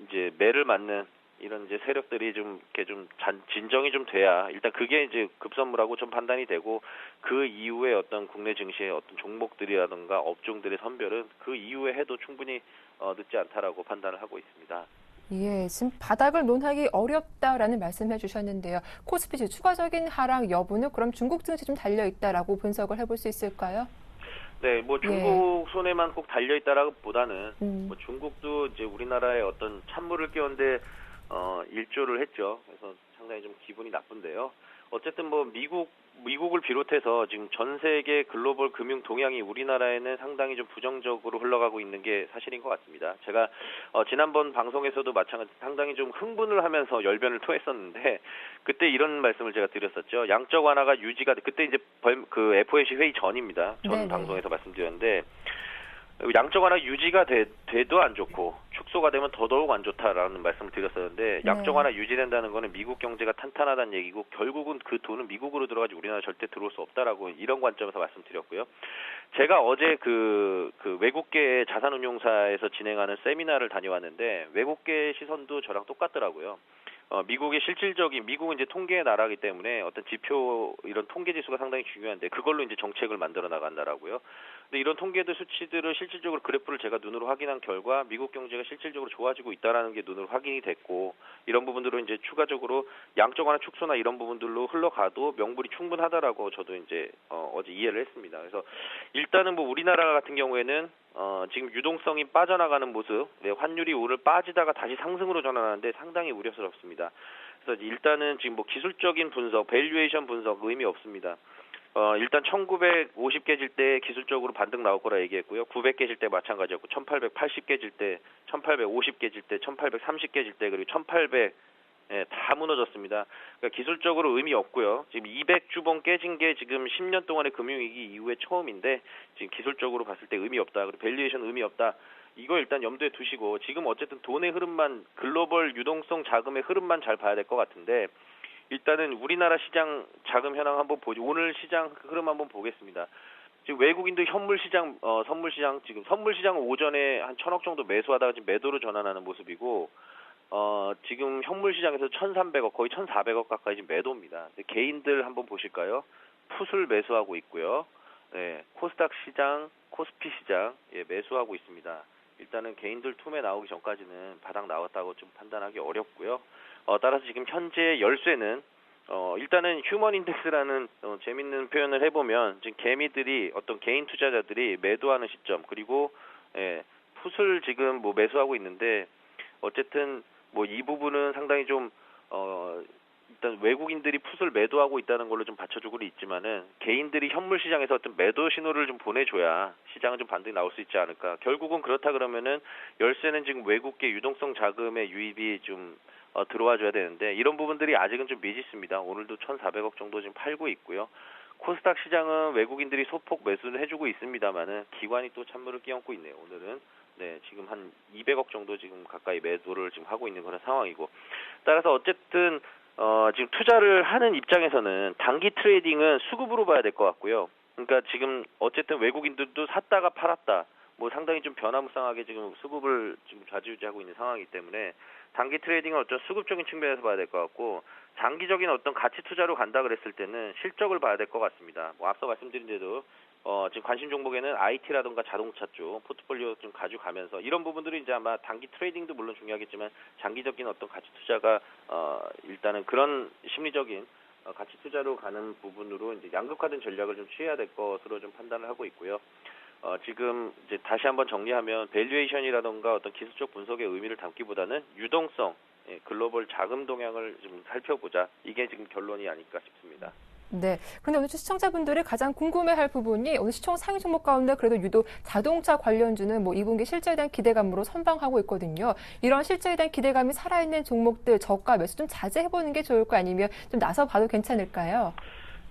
이제 매를 맞는 이런 이제 세력들이 좀 이렇게 좀 진정이 좀 돼야 일단 그게 이제 급선무라고 좀 판단이 되고, 그 이후에 어떤 국내 증시의 어떤 종목들이라든가 업종들의 선별은 그 이후에 해도 충분히 늦지 않다라고 판단을 하고 있습니다. 예, 지금 바닥을 논하기 어렵다라는 말씀해 주셨는데요. 코스피 지수 추가적인 하락 여부는 그럼 중국 증시 좀 달려 있다라고 분석을 해볼 수 있을까요? 네, 뭐 중국 손에만 꼭 달려 있다라기보다는 뭐 중국도 이제 우리나라의 어떤 찬물을 끼얹는데 일조를 했죠. 그래서 상당히 좀 기분이 나쁜데요. 어쨌든 뭐 미국을 비롯해서 지금 전 세계 글로벌 금융 동향이 우리나라에는 상당히 좀 부정적으로 흘러가고 있는 게 사실인 것 같습니다. 제가 지난번 방송에서도 마찬가지 상당히 좀 흥분을 하면서 열변을 토했었는데, 그때 이런 말씀을 제가 드렸었죠. 양적 완화가 유지가 그때 이제 그 FOMC 회의 전입니다. 전 네네. 방송에서 말씀드렸는데, 양적 완화 유지가 돼도 안 좋고 축소가 되면 더더욱 안 좋다라는 말씀을 드렸었는데, 양적 완화 유지된다는 거는 미국 경제가 탄탄하다는 얘기고, 결국은 그 돈은 미국으로 들어가지 우리나라 절대 들어올 수 없다라고 이런 관점에서 말씀드렸고요. 제가 어제 그 외국계 자산운용사에서 진행하는 세미나를 다녀왔는데, 외국계 시선도 저랑 똑같더라고요. 미국은 이제 통계의 나라이기 때문에 어떤 지표, 이런 통계 지수가 상당히 중요한데, 그걸로 이제 정책을 만들어 나간다라고요. 근데 이런 통계들 수치들을 실질적으로 그래프를 제가 눈으로 확인한 결과 미국 경제가 실질적으로 좋아지고 있다라는 게 눈으로 확인이 됐고, 이런 부분들로 이제 추가적으로 양적 완화 축소나 이런 부분들로 흘러가도 명분이 충분하다라고 저도 이제 어제 이해를 했습니다. 그래서 일단은 뭐 우리나라 같은 경우에는 지금 유동성이 빠져나가는 모습, 환율이 오늘 빠지다가 다시 상승으로 전환하는데 상당히 우려스럽습니다. 그래서 일단은 지금 뭐 기술적인 분석, 밸류에이션 분석 의미 없습니다. 일단 1950 깨질 때 기술적으로 반등 나올 거라 얘기했고요. 900 깨질 때 마찬가지였고, 1880 깨질 때, 1850 깨질 때, 1830 깨질 때, 그리고 1800 다 무너졌습니다. 그러니까 기술적으로 의미 없고요. 지금 200주봉 깨진 게 지금 10년 동안의 금융위기 이후에 처음인데, 지금 기술적으로 봤을 때 의미 없다. 그리고 밸류에이션 의미 없다. 이거 일단 염두에 두시고, 지금 어쨌든 돈의 흐름만, 글로벌 유동성 자금의 흐름만 잘 봐야 될 것 같은데, 일단은 우리나라 시장 자금 현황 한번 보죠. 오늘 시장 흐름 한번 보겠습니다. 지금 외국인도 현물시장, 선물시장, 지금 선물시장은 오전에 한 1,000억 정도 매수하다가 지금 매도로 전환하는 모습이고, 지금 현물시장에서 1,300억, 거의 1,400억 가까이 지금 매도입니다. 개인들 한번 보실까요? 풋을 매수하고 있고요. 네, 코스닥 시장, 코스피 시장, 매수하고 있습니다. 일단은 개인들 투매 나오기 전까지는 바닥 나왔다고 좀 판단하기 어렵고요. 따라서 지금 현재 열쇠는 일단은 휴먼 인덱스라는 재밌는 표현을 해보면, 지금 개미들이, 어떤 개인 투자자들이 매도하는 시점, 그리고 풋을 지금 뭐 매수하고 있는데, 어쨌든 뭐 이 부분은 상당히 좀 일단 외국인들이 풋을 매도하고 있다는 걸로 좀 받쳐주고는 있지만은, 개인들이 현물 시장에서 어떤 매도 신호를 좀 보내줘야 시장은 좀 반등이 나올 수 있지 않을까. 결국은 그렇다 그러면은 열쇠는 지금 외국계 유동성 자금의 유입이 좀 들어와줘야 되는데, 이런 부분들이 아직은 좀 미지수입니다. 오늘도 1,400억 정도 지금 팔고 있고요. 코스닥 시장은 외국인들이 소폭 매수를 해주고 있습니다만은 기관이 또 찬물을 끼얹고 있네요. 오늘은 지금 한 200억 정도 지금 가까이 매도를 지금 하고 있는 그런 상황이고, 따라서 어쨌든 지금 투자를 하는 입장에서는 단기 트레이딩은 수급으로 봐야 될 것 같고요. 그러니까 지금 어쨌든 외국인들도 샀다가 팔았다, 뭐 상당히 좀 변화무쌍하게 지금 수급을 지금 좌지우지하고 있는 상황이기 때문에, 단기 트레이딩은 어떤 수급적인 측면에서 봐야 될 것 같고, 장기적인 어떤 가치 투자로 간다 그랬을 때는 실적을 봐야 될 것 같습니다. 뭐 앞서 말씀드린 대로 지금 관심 종목에는 IT라든가 자동차 쪽 포트폴리오 좀 가져가면서, 이런 부분들이 이제 아마 단기 트레이딩도 물론 중요하겠지만 장기적인 어떤 가치 투자가 일단은 그런 심리적인 가치 투자로 가는 부분으로 이제 양극화된 전략을 좀 취해야 될 것으로 좀 판단을 하고 있고요. 지금 이제 다시 한번 정리하면, 밸류에이션이라던가 어떤 기술적 분석의 의미를 담기보다는 유동성, 글로벌 자금 동향을 좀 살펴보자. 이게 지금 결론이 아닐까 싶습니다. 네. 그런데 오늘 시청자분들이 가장 궁금해할 부분이 오늘 시총 상위 종목 가운데 그래도 유독 자동차 관련주는 뭐 2분기 실적에 대한 기대감으로 선방하고 있거든요. 이런 실적에 대한 기대감이 살아있는 종목들 저가 매수 좀 자제해보는 게 좋을까 아니면 좀 나서 봐도 괜찮을까요?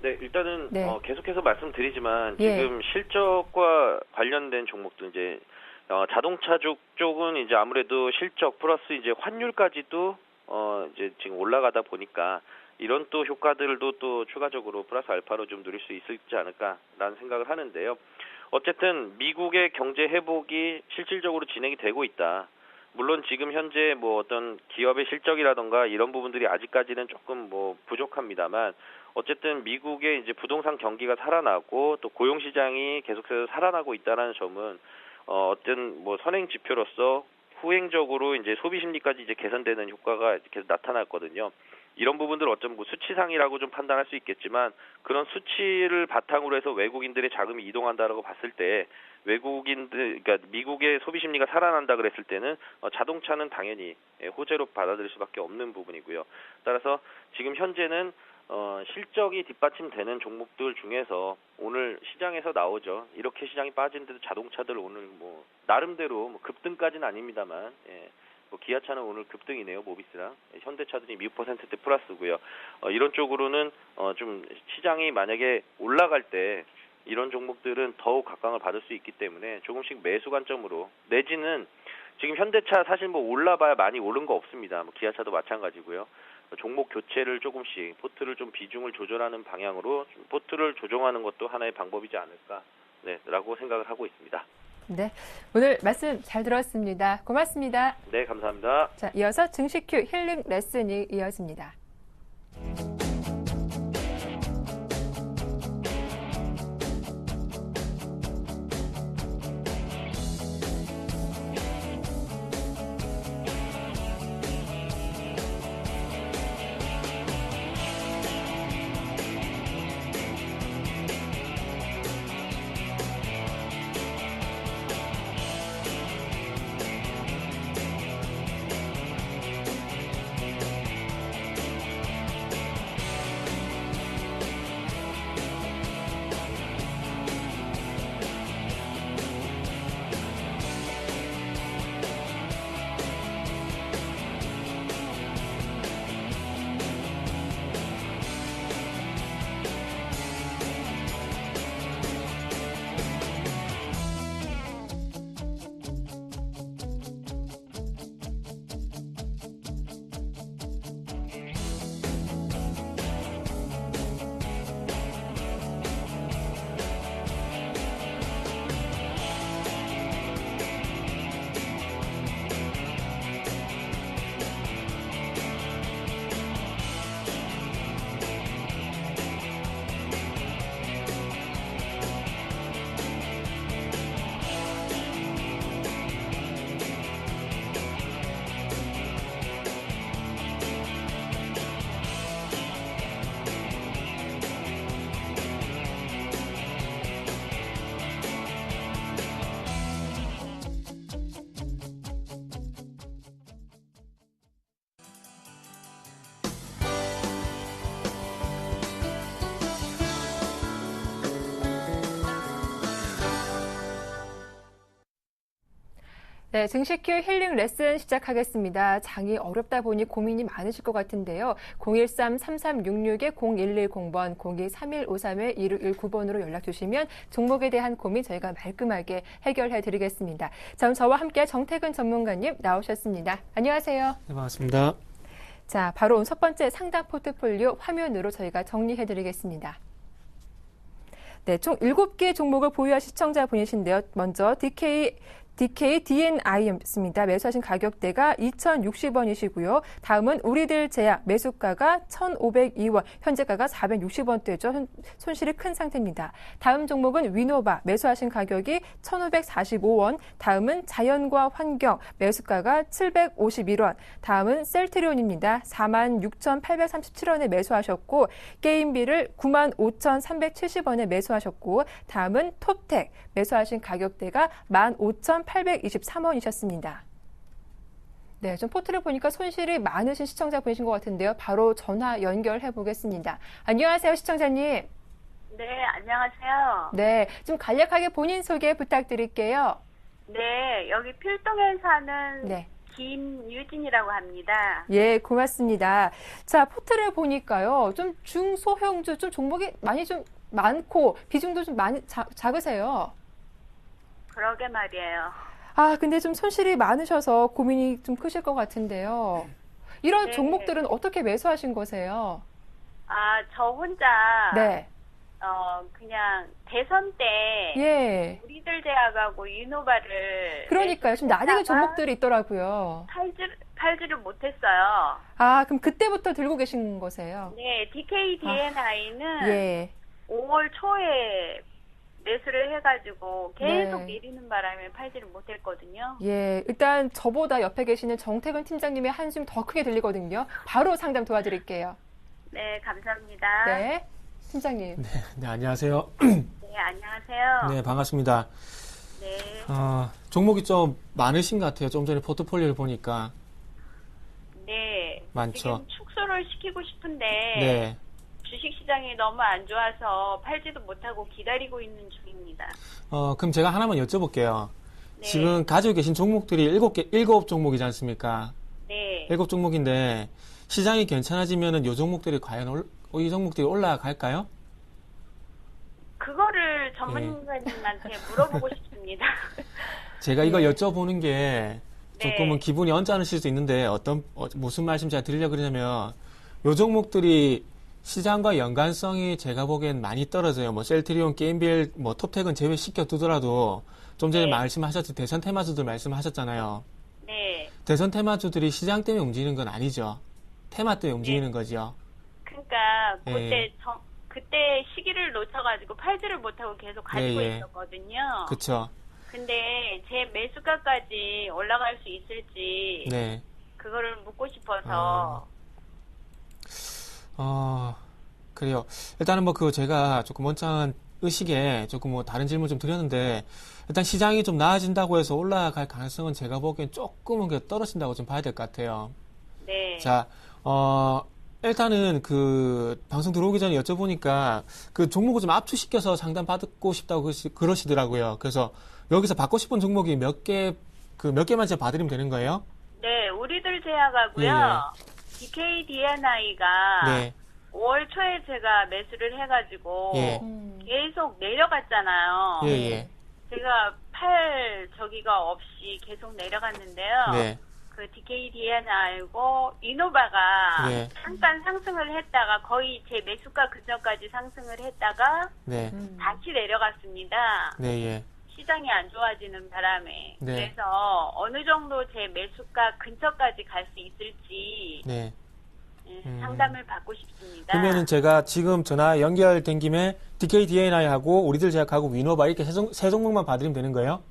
네, 일단은 네. 계속해서 말씀드리지만 예. 지금 실적과 관련된 종목도 이제 자동차 쪽은 이제 아무래도 실적 플러스 이제 환율까지도 이제 지금 올라가다 보니까 이런 또 효과들도 또 추가적으로 플러스 알파로 좀 누릴 수 있지 않을까라는 생각을 하는데요. 어쨌든 미국의 경제 회복이 실질적으로 진행이 되고 있다. 물론 지금 현재 뭐 어떤 기업의 실적이라던가 이런 부분들이 아직까지는 조금 뭐 부족합니다만 어쨌든 미국의 이제 부동산 경기가 살아나고 또 고용 시장이 계속해서 살아나고 있다는 점은 어떤 뭐 선행 지표로서 후행적으로 이제 소비 심리까지 이제 개선되는 효과가 계속 나타났거든요. 이런 부분들 어쩌면 뭐 수치상이라고 좀 판단할 수 있겠지만 그런 수치를 바탕으로 해서 외국인들의 자금이 이동한다라고 봤을 때 그러니까 미국의 소비 심리가 살아난다 그랬을 때는 자동차는 당연히 호재로 받아들일 수밖에 없는 부분이고요. 따라서 지금 현재는 실적이 뒷받침되는 종목들 중에서 오늘 시장에서 나오죠. 이렇게 시장이 빠진데도 자동차들 오늘 뭐 나름대로 뭐 급등까지는 아닙니다만 뭐 기아차는 오늘 급등이네요. 모비스랑 현대차들이 6%대 플러스고요. 이런 쪽으로는 좀 시장이 만약에 올라갈 때 이런 종목들은 더욱 각광을 받을 수 있기 때문에 조금씩 매수 관점으로 내지는 지금 현대차 사실 뭐 올라봐야 많이 오른 거 없습니다. 뭐 기아차도 마찬가지고요. 종목 교체를 조금씩 포트를 좀 비중을 조절하는 방향으로 포트를 조정하는 것도 하나의 방법이지 않을까 라고 생각을 하고 있습니다. 네, 오늘 말씀 잘 들었습니다. 고맙습니다. 네, 감사합니다. 자, 이어서 증시큐 힐링 레슨이 이어집니다. 네, 증시큐 힐링 레슨 시작하겠습니다. 장이 어렵다 보니 고민이 많으실 것 같은데요. 013-3366-0110번, 02-3153-2619번으로 연락 주시면 종목에 대한 고민 저희가 말끔하게 해결해 드리겠습니다. 자, 그럼 저와 함께 정태근 전문가님 나오셨습니다. 안녕하세요. 네, 반갑습니다. 자, 바로 오늘 첫 번째 상담 포트폴리오 화면으로 저희가 정리해 드리겠습니다. 네, 총 7개 종목을 보유한 시청자분이신데요. 먼저 DKDNI였습니다. 매수하신 가격대가 2,060원이시고요. 다음은 우리들 제약 매수가가 1,502원, 현재가가 460원대죠. 손실이 큰 상태입니다. 다음 종목은 위노바 매수하신 가격이 1,545원, 다음은 자연과 환경 매수가가 751원, 다음은 셀트리온입니다. 46,837원에 매수하셨고 게임비를 95,370원에 매수하셨고 다음은 톱텍 매수하신 가격대가 15,823원이셨습니다. 네, 좀 포트를 보니까 손실이 많으신 시청자분이신 것 같은데요. 바로 전화 연결해 보겠습니다. 안녕하세요, 시청자님. 네, 안녕하세요. 네, 좀 간략하게 본인 소개 부탁드릴게요. 네, 여기 필동에 사는 네. 김유진이라고 합니다. 예, 고맙습니다. 자, 포트를 보니까요. 좀 중소형주, 좀 종목이 많이 좀 많고, 비중도 좀 많이 작으세요. 그러게 말이에요. 아, 근데 좀 손실이 많으셔서 고민이 좀 크실 것 같은데요. 이런 네. 종목들은 어떻게 매수하신 거세요? 아, 저 혼자, 네. 그냥 대선 때 예. 우리들 대학하고 유노바를 그러니까요. 좀 낯익은 매수했다가 종목들이 있더라고요. 팔지를 못했어요. 아, 그럼 그때부터 들고 계신 거세요? 네, DK DNI는 예. 5월 초에 매수를 해가지고 계속 네. 내리는 바람에 팔지를 못했거든요. 예. 일단 저보다 옆에 계시는 정태근 팀장님의 한숨 더 크게 들리거든요. 바로 상담 도와드릴게요. 네, 감사합니다. 네. 팀장님. 네, 안녕하세요. 네, 안녕하세요. 네, 반갑습니다. 네. 종목이 좀 많으신 것 같아요. 좀 전에 포트폴리오를 보니까. 네. 많죠. 지금 축소를 시키고 싶은데 네. 주식시장이 너무 안 좋아서 팔지도 못하고 기다리고 있는 중입니다. 그럼 제가 하나만 여쭤볼게요. 네. 지금 가지고 계신 종목들이 7 종목이지 않습니까? 네. 7 종목인데, 시장이 괜찮아지면은 요 종목들이 과연 이 종목들이 올라갈까요? 그거를 전문가님한테 물어보고 싶습니다. 제가 이걸 여쭤보는 게 조금은 네. 기분이 언짢으실 수 있는데 무슨 말씀 제가 드리려고 그러냐면 요 종목들이 시장과 연관성이 제가 보기엔 많이 떨어져요. 뭐 셀트리온, 게임빌, 뭐 톱텍은 제외시켜 두더라도 좀 전에 네. 말씀하셨듯이 대선 테마주들 말씀하셨잖아요. 네. 대선 테마주들이 시장 때문에 움직이는 건 아니죠. 테마 때문에 움직이는 거죠. 그러니까 예. 그때 시기를 놓쳐가지고 팔지를 못하고 계속 가지고 예. 있었거든요. 그쵸. 근데 제 매수가까지 올라갈 수 있을지 네. 그거를 묻고 싶어서 그래요. 일단은 제가 조금 원창한 의식에 조금 다른 질문 좀 드렸는데, 일단 시장이 좀 나아진다고 해서 올라갈 가능성은 제가 보기엔 조금은 떨어진다고 좀 봐야 될 것 같아요. 네. 자, 일단은 방송 들어오기 전에 여쭤보니까 종목을 좀 압축시켜서 상담 받고 싶다고 그러시더라고요. 그래서 여기서 받고 싶은 종목이 몇 개만 제가 봐드리면 되는 거예요? 네, 우리들 제약하고요. DK DNI가 네. 5월 초에 제가 매수를 해가지고 예. 계속 내려갔잖아요. 예, 예. 제가 팔 저기가 없이 계속 내려갔는데요. 네. 그 DK DNI고 이노바가 예. 잠깐 상승을 했다가 거의 제 매수가 근처까지 상승을 했다가 네. 다시 내려갔습니다. 네, 예. 시장이 안 좋아지는 바람에. 네. 그래서 어느 정도 제 매수가 근처까지 갈 수 있을지 네. 상담을 받고 싶습니다. 그러면은 제가 지금 전화 연결된 김에 DK DNI하고 우리들 제약하고 위노바 이렇게 세 종목만 봐드리면 되는 거예요?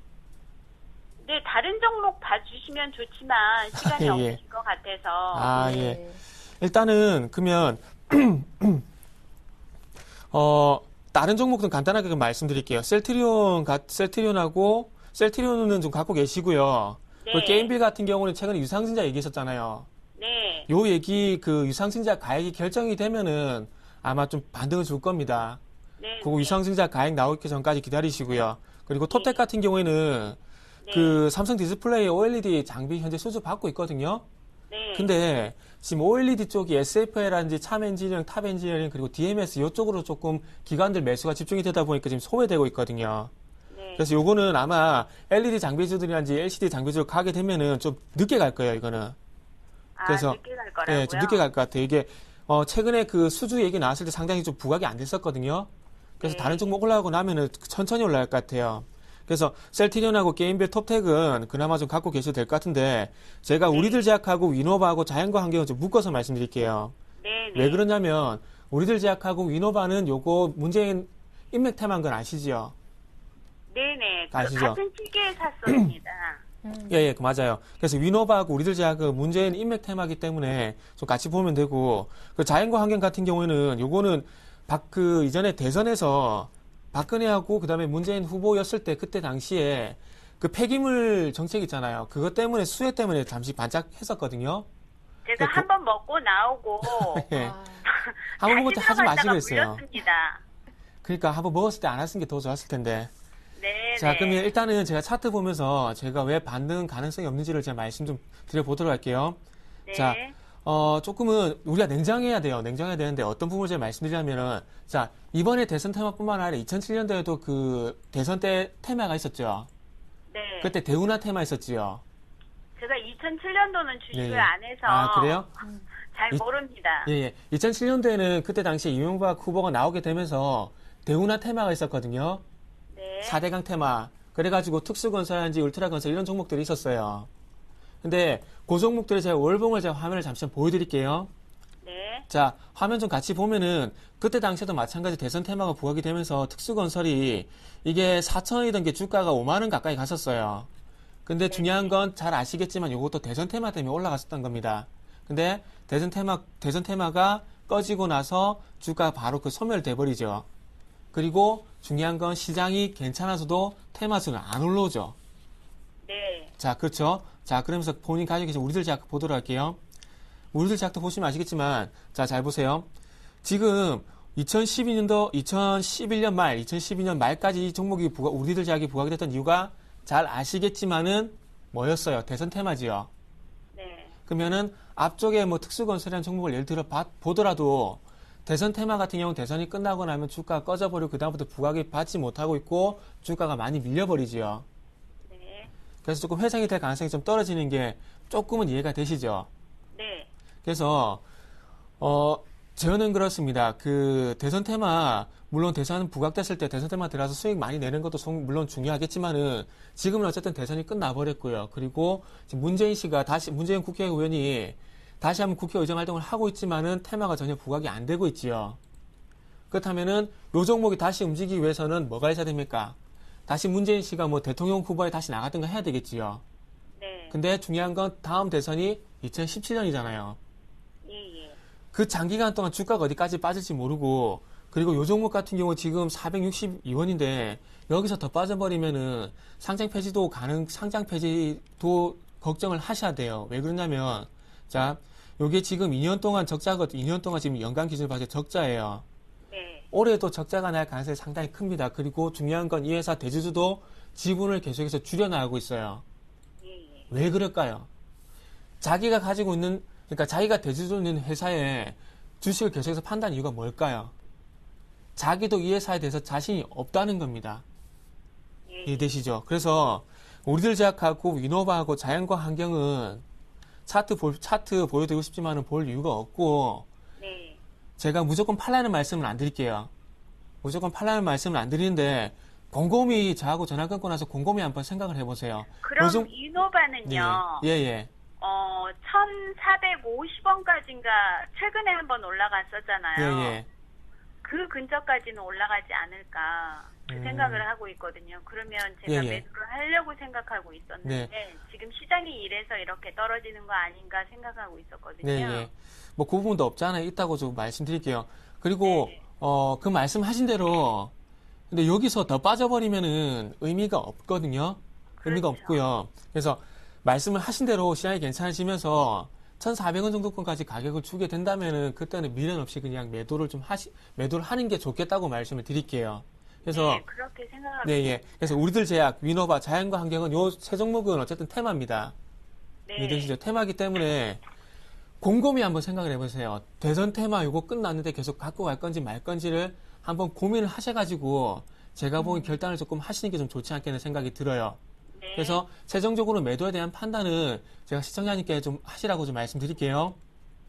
네, 다른 종목 봐주시면 좋지만 시간이 예. 없으실 것 같아서. 예. 일단은 그러면 다른 종목은 간단하게 말씀드릴게요. 셀트리온은 좀 갖고 계시고요. 네. 그 게임빌 같은 경우는 최근에 유상증자 얘기했었잖아요. 네. 요 얘기 유상증자 가액이 결정이 되면은 아마 좀 반등을 줄 겁니다. 네. 그거 유상증자 가액 나오기 전까지 기다리시고요. 그리고 톱텍 같은 경우에는 네. 삼성 디스플레이 OLED 장비 현재 수주 받고 있거든요. 네. 근데 지금 OLED 쪽이 SFL이라든지 참 엔지니어링, 탑 엔지니어링 그리고 DMS 이쪽으로 조금 기관들 매수가 집중이 되다 보니까 지금 소외되고 있거든요. 네. 그래서 요거는 아마 LED 장비주들이라든지 LCD 장비주를 가게 되면은 좀 늦게 갈 거예요, 이거는. 그래서 늦게 갈 거라고요? 좀 늦게 갈 것 같아요. 이게 최근에 수주 얘기 나왔을 때 상당히 좀 부각이 안 됐었거든요. 그래서 네. 다른 종목 올라가고 나면은 천천히 올라갈 것 같아요. 그래서 셀트리온하고 게임빌 톱텍은 그나마 좀 갖고 계셔도 될 것 같은데 제가 우리들 제약하고 위노바하고 자연과 환경을 좀 묶어서 말씀드릴게요. 네. 왜 그러냐면 우리들 제약하고 위노바는 요거 문재인 인맥 테마인 건 아시죠? 네네. 아시죠? 같은 시기에 샀습니다. 예, 맞아요. 그래서 위노바하고 우리들 제약은 문재인 인맥 테마이기 때문에 좀 같이 보면 되고 자연과 환경 같은 경우에는 요거는 이전에 대선에서 박근혜하고 그다음에 문재인 후보였을 때 그때 당시에 그 폐기물 정책 있잖아요. 그것 때문에 수혜 때문에 잠시 반짝했었거든요. 제가 그 한 번 먹고 나오고 예. 아, 한번 먹을 때 하지 마시고 들어갔다가 그랬어요. 물렸습니다. 그러니까 한번 먹었을 때 안 하시는 게 더 좋았을 텐데. 네. 자, 네. 그러면 일단은 제가 차트 보면서 제가 왜 반등 가능성이 없는지를 제가 말씀 좀 드려보도록 할게요. 네. 자, 조금은 우리가 냉정해야 돼요. 냉정해야 되는데 어떤 부분을 제가 말씀드리자면은, 자, 이번에 대선 테마뿐만 아니라 2007년도에도 그 대선 때 테마가 있었죠. 네. 그때 대운하 테마 있었지요. 제가 2007년도는 주식을 예, 예. 안 해서 아, 그래요? 잘 모릅니다. 예, 예. 2007년도에는 그때 당시에 이명박 후보가 나오게 되면서 대운하 테마가 있었거든요. 네. 4대강 테마. 그래가지고 특수건설인지 울트라건설 이런 종목들이 있었어요. 근데 그 종목들을 제가 월봉을 제가 화면을 잠시 보여드릴게요. 네. 자, 화면 좀 같이 보면은 그때 당시에도 마찬가지 대선 테마가 부각이 되면서 특수건설이 이게 4천원이던 게 주가가 5만원 가까이 갔었어요. 근데 중요한 건 잘 아시겠지만 이것도 대선 테마 때문에 올라갔었던 겁니다. 근데 대선 테마가 꺼지고 나서 주가 바로 그 소멸돼 버리죠. 그리고 중요한 건 시장이 괜찮아서도 테마수는 안 올라오죠. 네. 자, 그렇죠. 자, 그러면서 본인 가지고 계신 우리들 제약 보도록 할게요. 우리들 제약도 보시면 아시겠지만, 자, 잘 보세요. 지금 2011년 말, 2012년 말까지 이 종목이 우리들 제약이 부각이 됐던 이유가 잘 아시겠지만은 뭐였어요? 대선 테마지요. 네. 그러면은 앞쪽에 뭐 특수건설이라는 종목을 예를 들어 보더라도 대선 테마 같은 경우는 대선이 끝나고 나면 주가가 꺼져버리고 그다음부터 부각이 받지 못하고 있고 주가가 많이 밀려버리지요. 네. 그래서 조금 회상이 될 가능성이 좀 떨어지는 게 조금은 이해가 되시죠? 네. 그래서 저는 그렇습니다. 그 대선 테마 물론 대선 부각됐을 때 대선 테마 들어가서 수익 많이 내는 것도 물론 중요하겠지만은 지금은 어쨌든 대선이 끝나버렸고요. 그리고 지금 문재인 국회의원이 다시 한번 국회 의정 활동을 하고 있지만은 테마가 전혀 부각이 안 되고 있지요. 그렇다면은 요 종목이 다시 움직이기 위해서는 뭐가 있어야 됩니까? 다시 문재인 씨가 뭐 대통령 후보에 다시 나갔던가 해야 되겠지요. 네. 근데 중요한 건 다음 대선이 2017년이잖아요. 예, 예. 그 장기간 동안 주가가 어디까지 빠질지 모르고 그리고 요 종목 같은 경우 지금 462원인데 여기서 더 빠져버리면은 상장 폐지도 걱정을 하셔야 돼요. 왜 그러냐면 자, 요게 지금 2년 동안 지금 연간 기준으로 봐서 적자예요. 네. 올해도 적자가 날 가능성이 상당히 큽니다. 그리고 중요한 건 이 회사 대주주도 지분을 계속해서 줄여나가고 있어요. 예, 예. 왜 그럴까요? 자기가 가지고 있는, 그러니까 자기가 대주주 있는 회사에 주식을 계속해서 판다는 이유가 뭘까요? 자기도 이 회사에 대해서 자신이 없다는 겁니다. 예, 이해되시죠? 그래서 우리들 제약하고 위노바하고 자연과 환경은 차트 보여드리고 싶지만은 볼 이유가 없고, 네. 제가 무조건 팔라는 말씀은 안 드릴게요. 무조건 팔라는 말씀은 안 드리는데, 곰곰이 저하고 전화 끊고 나서 곰곰이 한번 생각을 해보세요. 그럼 요즘- 이노바는요. 예. 1,450원까지인가 최근에 한번 올라갔었잖아요. 예. 그 근처까지는 올라가지 않을까 그 생각을 하고 있거든요. 그러면 제가 예, 예. 매수를 하려고 생각하고 있었는데 지금 시장이 이래서 이렇게 떨어지는 거 아닌가 생각하고 있었거든요. 네. 뭐 그 부분도 없잖아요. 있다고 좀 말씀드릴게요. 그리고 네. 그 말씀하신 대로 근데 여기서 더 빠져버리면은 의미가 없거든요. 의미가 그렇죠. 없고요. 그래서 말씀을 하신 대로 시장이 괜찮아지면서 1,400원 정도까지 가격을 주게 된다면은 그때는 미련 없이 그냥 매도를 하는 게 좋겠다고 말씀을 드릴게요. 그래서 네, 그렇게 생각합니다. 네. 그래서 우리들 제약, 위노바, 자연과 환경은 요 세 종목은 어쨌든 테마입니다. 네. 이해되시죠? 테마기 때문에 곰곰이 한번 생각을 해보세요. 대선 테마 이거 끝났는데 계속 갖고 갈 건지 말 건지를 한번 고민을 하셔가지고 제가 보기엔 결단을 조금 하시는 게 좀 좋지 않겠는 생각이 들어요. 네. 그래서 최종적으로 매도에 대한 판단은 제가 시청자님께 좀 하시라고 좀 말씀드릴게요.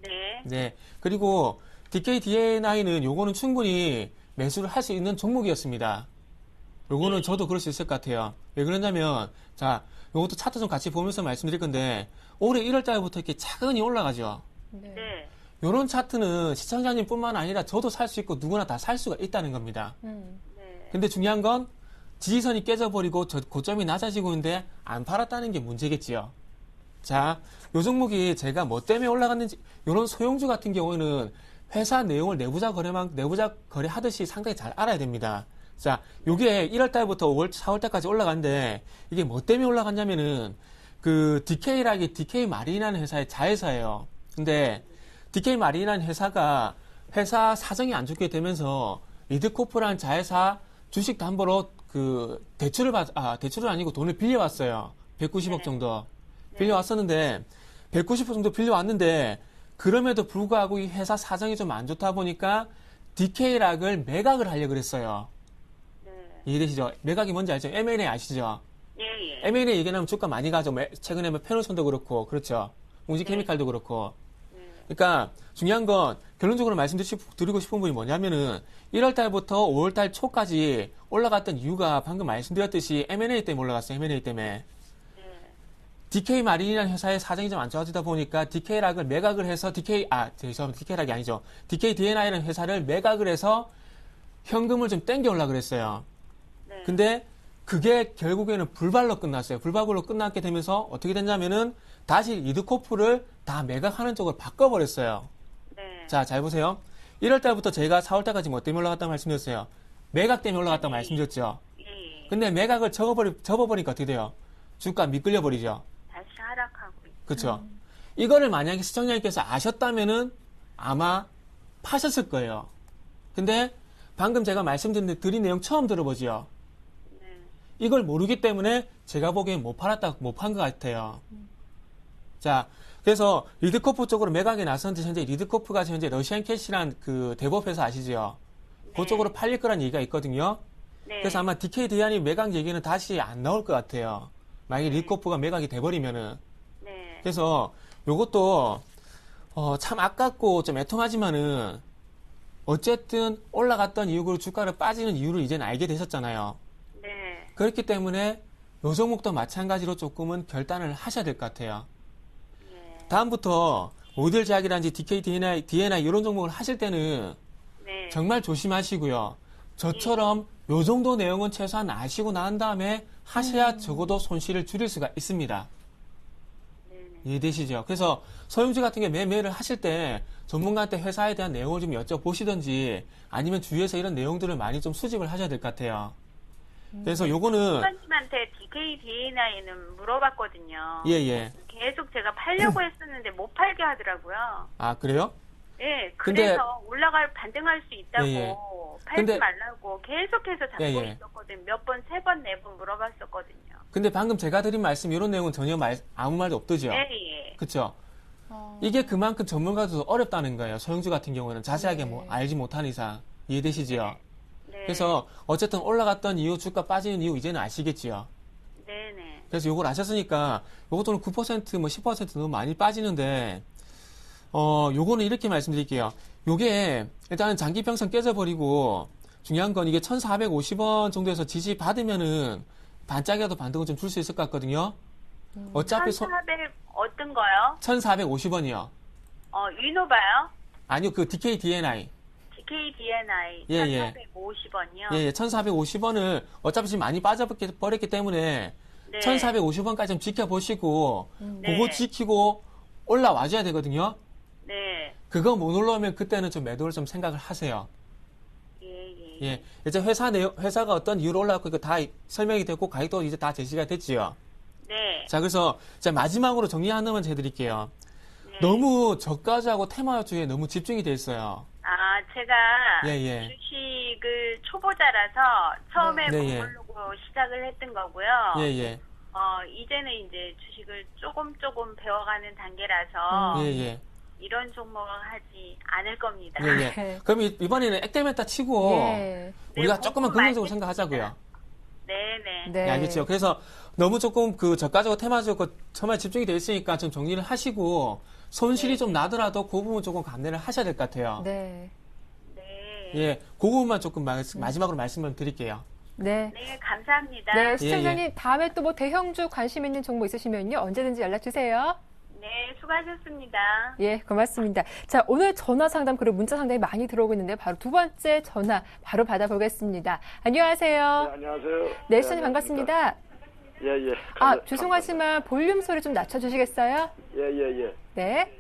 네. 네. 그리고 DKDNI는 요거는 충분히 매수를 할 수 있는 종목이었습니다. 요거는 저도 그럴 수 있을 것 같아요. 왜 그러냐면, 자, 요것도 차트 좀 같이 보면서 말씀드릴 건데, 올해 1월 달부터 이렇게 차근히 올라가죠. 네. 요런 차트는 시청자님 뿐만 아니라 저도 살 수 있고 누구나 다 살 수가 있다는 겁니다. 네. 근데 중요한 건 지지선이 깨져버리고 고점이 낮아지고 있는데 안 팔았다는 게 문제겠지요. 자, 요 종목이 제가 뭐 때문에 올라갔는지, 요런 소형주 같은 경우는 회사 내용을 내부자 거래하듯이 상당히 잘 알아야 됩니다. 자, 요게 1월 달부터 4월 달까지 올라갔는데 이게 뭐 때문에 올라갔냐면은 그 DK 마린이라는 회사의 자회사예요. 근데 DK 마린이라는 회사가 회사 사정이 안 좋게 되면서 리드코프라는 자회사 주식 담보로 그 대출은 아니고 돈을 빌려왔어요. 190억 정도 빌려왔었는데 190억 정도 빌려왔는데 그럼에도 불구하고 이 회사 사정이 좀 안 좋다 보니까 DK락을 매각을 하려고 그랬어요. 네. 이해되시죠? 매각이 뭔지 알죠? M&A 아시죠? 예, 예. M&A 얘기하면 주가 많이 가죠. 최근에 뭐 페노선도 그렇고, 그렇죠. 웅진케미칼도 그렇고. 그러니까 중요한 건 결론적으로 말씀드리고 싶은 부분이 뭐냐면은 1월 달부터 5월 달 초까지 올라갔던 이유가 방금 말씀드렸듯이 M&A 때문에 올라갔어요. M&A 때문에. DK 마린이라는 회사의 사정이 좀 안 좋아지다 보니까 DK락을 매각을 해서 DK락이 아니죠. DK DNI라는 회사를 매각을 해서 현금을 좀 땡겨오려고 그랬어요. 네. 근데 그게 결국에는 불발로 끝났어요. 불발로 끝났게 되면서 어떻게 됐냐면은 다시 리드코프를 다 매각하는 쪽으로 바꿔버렸어요. 네. 자, 잘 보세요. 1월 달부터 제가 4월 달까지 뭐 때문에 올라갔다고 말씀드렸어요. 매각 때문에 올라갔다고 말씀드렸죠. 예. 근데 매각을 접어버리니까 어떻게 돼요? 주가 미끌려버리죠. 다시 하락하고 있죠. 그렇죠. 이거를 만약에 시청자님께서 아셨다면은 아마 파셨을 거예요. 근데 방금 제가 말씀드린 내용 처음 들어보지요. 네. 이걸 모르기 때문에 제가 보기엔 못 판 것 같아요. 자, 그래서 리드코프 쪽으로 매각이 나섰는데 현재 리드코프가 현재 러시안 캐시란 그 대법 회사 아시죠? 네. 그쪽으로 팔릴 거란 얘기가 있거든요. 네. 그래서 아마 DKDN이 매각 얘기는 다시 안 나올 것 같아요. 만약에 리드코프가 매각이 돼버리면은. 네. 그래서 요것도 참 아깝고 좀 애통하지만은 어쨌든 올라갔던 이유로 주가를 빠지는 이유를 이제는 알게 되셨잖아요. 네. 그렇기 때문에 요 종목도 마찬가지로 조금은 결단을 하셔야 될 것 같아요. 네. 다음부터 모델 제약이라든지 DK, DNI 이런 종목을 하실 때는 네. 정말 조심하시고요. 저처럼 요 정도 내용은 최소한 아시고 난 다음에 하셔야 적어도 손실을 줄일 수가 있습니다. 네네. 이해되시죠? 그래서 소형주 같은 게 매매를 하실 때 전문가한테 회사에 대한 내용을 좀 여쭤보시든지 아니면 주위에서 이런 내용들을 많이 좀 수집을 하셔야 될 것 같아요. 그래서 요거는 선생님한테 DK DNI는 물어봤거든요. 예. 계속 제가 팔려고 했었는데 못 팔게 하더라고요. 아, 그래요? 예, 근데- 그래서 반등할 수 있다고 예. 팔지 근데- 말라고 계속해서 잡고 예. 있었거든요. 몇 번, 3번, 4번 물어봤었거든요. 근데 방금 제가 드린 말씀 이런 내용은 전혀 아무 말도 없더죠. 예, 예. 그렇죠? 이게 그만큼 전문가도 어렵다는 거예요. 소형주 같은 경우는 자세하게 뭐 알지 못한 이상 이해되시지요? 네. 그래서 어쨌든 올라갔던 이유, 주가 빠지는 이유 이제는 아시겠지요? 네네. 그래서 요걸 아셨으니까 요것도는 9% 뭐 10% 너무 많이 빠지는데 요거는 이렇게 말씀드릴게요. 요게 일단은 장기평선 깨져버리고 중요한 건 이게 1,450원 정도에서 지지 받으면은 반짝이라도 반등을 좀 줄 수 있을 것 같거든요. 어차피 1,400 어떤 거요? 1,450원이요. 위노바요? 아니요, 그 DK DNI. DK DNI 예. 1,450원이요? 예, 1,450원을 어차피 지금 많이 빠져버렸기 때문에 네. 1,450원까지 좀 지켜보시고 네. 그거 지키고 올라와줘야 되거든요. 네. 그거 못 올라오면 그때는 좀 매도를 좀 생각을 하세요. 예. 예. 이제 회사가 어떤 이유로 올라왔고 이거 다 설명이 됐고 가격도 이제 다 제시가 됐지요. 네. 자, 그래서 자 마지막으로 정리 하나만 해드릴게요. 네. 너무 저가주하고 테마주에 너무 집중이 돼 있어요. 제가 예. 주식을 초보자라서 처음에 네, 예. 그걸로 시작을 했던 거고요. 예. 이제는 이제 주식을 조금 배워가는 단계라서 예. 이런 종목을 하지 않을 겁니다. 예. 그럼 이번에는 액땜했다 치고 예. 우리가 네, 조금만 그거 긍정적으로 알겠습니다. 생각하자고요. 네네. 네. 네, 알겠죠? 그래서 너무 조금 그 저가적으로 테마적으로 정말 집중이 돼 있으니까 좀 정리를 하시고 손실이 좀 나더라도 그 부분 조금 감내를 하셔야 될 것 같아요. 네. 네. 예, 그 부분만 조금 마지막으로 말씀을 드릴게요. 네. 네, 감사합니다. 네, 시청자님 예. 다음에 또 뭐 대형주 관심 있는 종목 있으시면요. 언제든지 연락 주세요. 네, 수고하셨습니다. 예, 고맙습니다. 자, 오늘 전화 상담 그리고 문자 상담이 많이 들어오고 있는데 바로 두 번째 전화 바로 받아보겠습니다. 안녕하세요. 네, 안녕하세요. 네, 시청자님 반갑습니다. 예. 죄송하지만 볼륨 소리 좀 낮춰주시겠어요? 예. 네.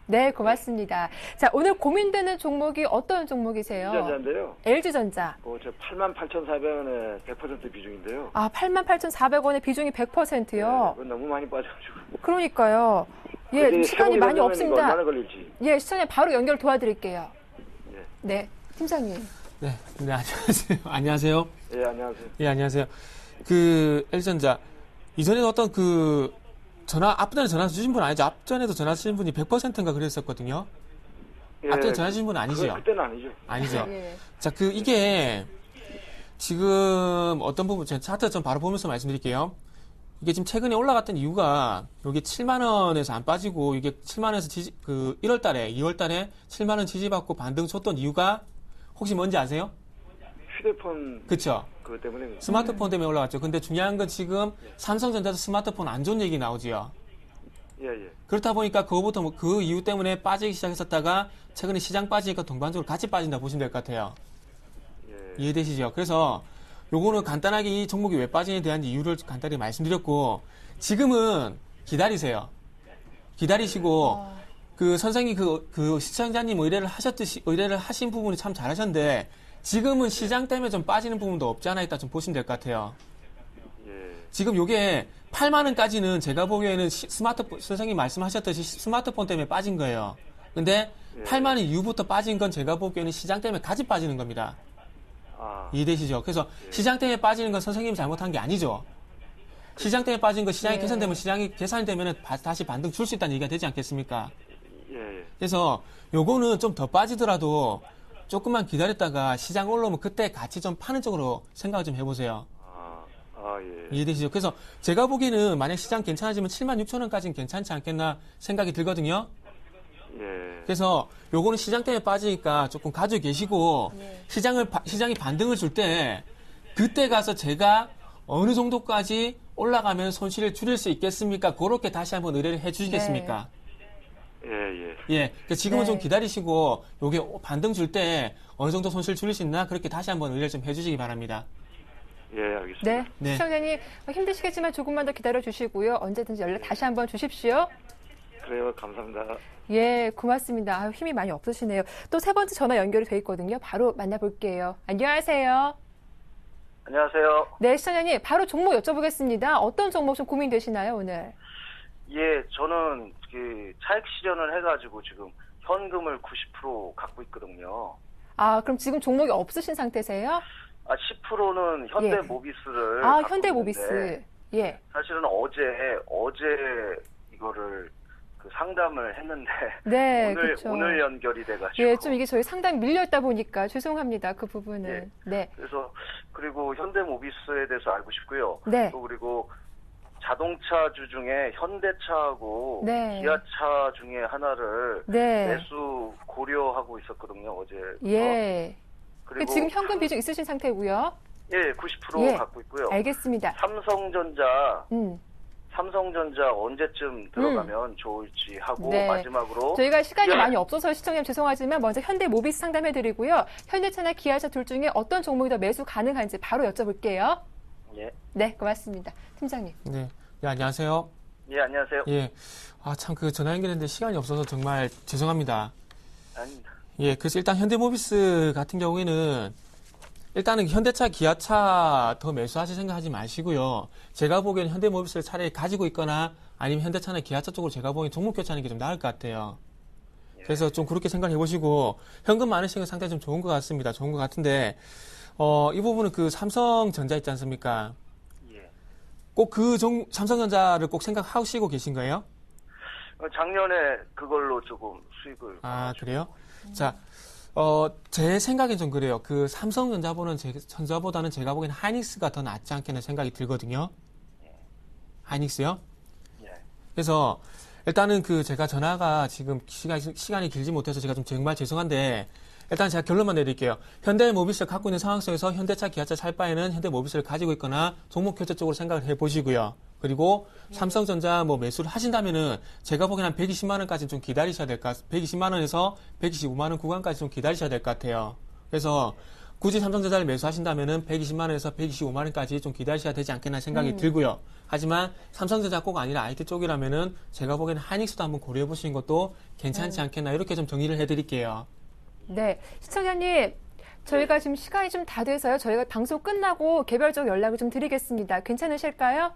네, 고맙습니다. 자, 오늘 고민되는 종목이 어떤 종목이세요? LG전자인데요. LG전자. 저 88,400원에 100% 비중인데요. 아, 88,400원의 비중이 100%요? 네, 너무 많이 빠져가지고. 그러니까요. 예, 근데 시간이 세분이 많이 되면 없습니다. 얼마나 걸릴지. 예, 시청자 바로 연결 도와드릴게요. 예. 네, 팀장님. 네, 네, 안녕하세요. 안녕하세요. 예, 안녕하세요. 예, 안녕하세요. LG전자, 이전에도 어떤 앞전에 전화 주신 분 아니죠? 앞전에도 전화 주신 분이 100%인가 그랬었거든요. 예, 앞전에 전화 주신 분은 아니죠? 그때는 아니죠. 아니죠. 예. 자, 이게, 지금 어떤 부분, 제가 차트 좀 바로 보면서 말씀드릴게요. 이게 지금 최근에 올라갔던 이유가, 여기 7만원에서 안 빠지고, 이게 7만원에서 1월 달에, 2월 달에 7만원 지지받고 반등 쳤던 이유가, 혹시 뭔지 아세요? 휴대폰. 그쵸? 그것 때문에. 스마트폰 때문에 올라갔죠. 근데 중요한 건 지금 삼성전자도 스마트폰 안 좋은 얘기 나오지요. 예, 예. 그렇다 보니까 그거부터 그 이유 때문에 빠지기 시작했었다가 최근에 시장 빠지니까 동반적으로 같이 빠진다 보시면 될 것 같아요. 예. 이해되시죠? 그래서 요거는 간단하게 이 종목이 왜 빠지는에 대한 이유를 간단히 말씀드렸고, 지금은 기다리세요. 기다리시고, 선생님 시청자님 의뢰를 하신 부분이 참 잘하셨는데, 지금은 시장 때문에 좀 빠지는 부분도 없지 않아 있다 좀 보시면 될 것 같아요. 예. 지금 요게 8만원까지는 제가 보기에는 스마트폰, 선생님 말씀하셨듯이 스마트폰 때문에 빠진 거예요. 근데 8만원 이후부터 빠진 건 제가 보기에는 시장 때문에 같이 빠지는 겁니다. 아. 이해되시죠? 그래서 시장 때문에 빠지는 건 선생님이 잘못한 게 아니죠. 시장 때문에 빠진 거 시장이 개선되면 시장이 개선이 되면 다시 반등 줄 수 있다는 얘기가 되지 않겠습니까? 예. 그래서 요거는 좀 더 빠지더라도 조금만 기다렸다가 시장 올라오면 그때 같이 좀 파는 쪽으로 생각을 좀 해보세요. 예. 이해되시죠? 그래서 제가 보기에는 만약 시장 괜찮아지면 76,000원까지는 괜찮지 않겠나 생각이 들거든요. 예. 그래서 요거는 시장 때문에 빠지니까 조금 가지고 계시고 시장이 반등을 줄 때 그때 가서 제가 어느 정도까지 올라가면 손실을 줄일 수 있겠습니까? 그렇게 다시 한번 의뢰를 해 주시겠습니까? 예. 예. 그러니까 지금은 좀 기다리시고 요게 반등 줄 때 어느 정도 손실 줄일 수 있나 그렇게 다시 한번 의뢰를 좀 해주시기 바랍니다. 예, 알겠습니다. 네, 시청자님 힘드시겠지만 조금만 더 기다려 주시고요. 언제든지 연락 다시 한번 주십시오. 그래요, 감사합니다. 예, 고맙습니다. 힘이 많이 없으시네요. 또 세 번째 전화 연결이 돼 있거든요. 바로 만나볼게요. 안녕하세요. 안녕하세요. 네, 시청자님 바로 종목 여쭤보겠습니다. 어떤 종목 좀 고민되시나요, 오늘? 예, 저는 차익 실현을 해가지고 지금 현금을 90% 갖고 있거든요. 아, 그럼 지금 종목이 없으신 상태세요? 10%는 현대모비스를 현대모비스. 예. 사실은 어제 이거를 상담을 했는데 네, 오늘 연결이 돼가지고 예, 좀 이게 저희 상담 밀려있다 보니까 죄송합니다. 그 부분은. 예. 네. 그래서 그리고 현대모비스에 대해서 알고 싶고요. 네. 또 그리고 자동차주 중에 현대차하고 기아차 중에 하나를 매수 고려하고 있었거든요. 어제. 예. 그리고 지금 현금 비중 있으신 상태고요. 예, 90% 갖고 있고요. 알겠습니다. 삼성전자 언제쯤 들어가면 좋을지 하고 마지막으로 저희가 시간이 많이 없어서 시청자님 죄송하지만 먼저 현대모비스 상담해드리고요. 현대차나 기아차 둘 중에 어떤 종목이 더 매수 가능한지 바로 여쭤볼게요. 예. 네, 고맙습니다. 팀장님. 네. 예, 안녕하세요. 예, 안녕하세요. 예. 참 전화 연결했는데 시간이 없어서 정말 죄송합니다. 아닙니다. 예, 그래서 일단 현대모비스 같은 경우에는 일단은 현대차, 기아차 더 매수하실 생각하지 마시고요. 제가 보기에는 현대모비스를 차라리 가지고 있거나 아니면 현대차나 기아차 쪽으로 제가 보기엔 종목 교체하는 게 좀 나을 것 같아요. 그래서 좀 그렇게 생각해 보시고 현금 많으신 건 상당히 좀 좋은 것 같습니다. 좋은 것 같은데 이 부분은 삼성전자 있지 않습니까? 예. 꼭 삼성전자를 꼭 생각하시고 계신 거예요? 작년에 그걸로 조금 수익을. 그래요? 자, 제 생각엔 좀 그래요. 삼성전자보다는 제가 보기엔 하이닉스가 더 낫지 않겠는 생각이 들거든요. 하이닉스요? 예. 그래서 일단은 제가 전화가 지금 시간이 길지 못해서 제가 좀 정말 죄송한데 일단 제가 결론만 내릴게요. 현대모비스를 갖고 있는 상황 속에서 현대차, 기아차 살 바에는 현대모비스를 가지고 있거나 종목 교체 쪽으로 생각을 해보시고요. 그리고 삼성전자 매수를 하신다면은 제가 보기엔 한 120만 원까지는 좀 기다리셔야 될 것 같아요. 120만 원에서 125만 원 구간까지 좀 기다리셔야 될 것 같아요. 그래서 굳이 삼성전자를 매수하신다면은 120만 원에서 125만 원까지 좀 기다리셔야 되지 않겠나 생각이 들고요. 하지만 삼성전자 꼭 아니라 IT 쪽이라면은 제가 보기에는 하이닉스도 한번 고려해 보시는 것도 괜찮지 않겠나 이렇게 좀 정리를 해드릴게요. 네, 시청자님. 저희가 지금 시간이 좀 다 돼서요. 저희가 방송 끝나고 개별적 연락을 좀 드리겠습니다. 괜찮으실까요?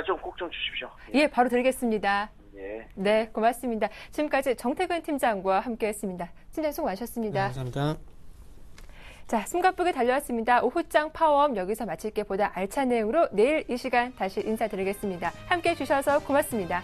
좀 꼭 좀 주십시오. 예, 바로 드리겠습니다. 예. 네, 고맙습니다. 지금까지 정태근 팀장과 함께했습니다. 팀장 수고 많으셨습니다. 네, 감사합니다. 자, 숨가쁘게 달려왔습니다. 오후장 파워업 여기서 마칠게 보다 알찬 내용으로 내일 이 시간 다시 인사드리겠습니다. 함께해 주셔서 고맙습니다.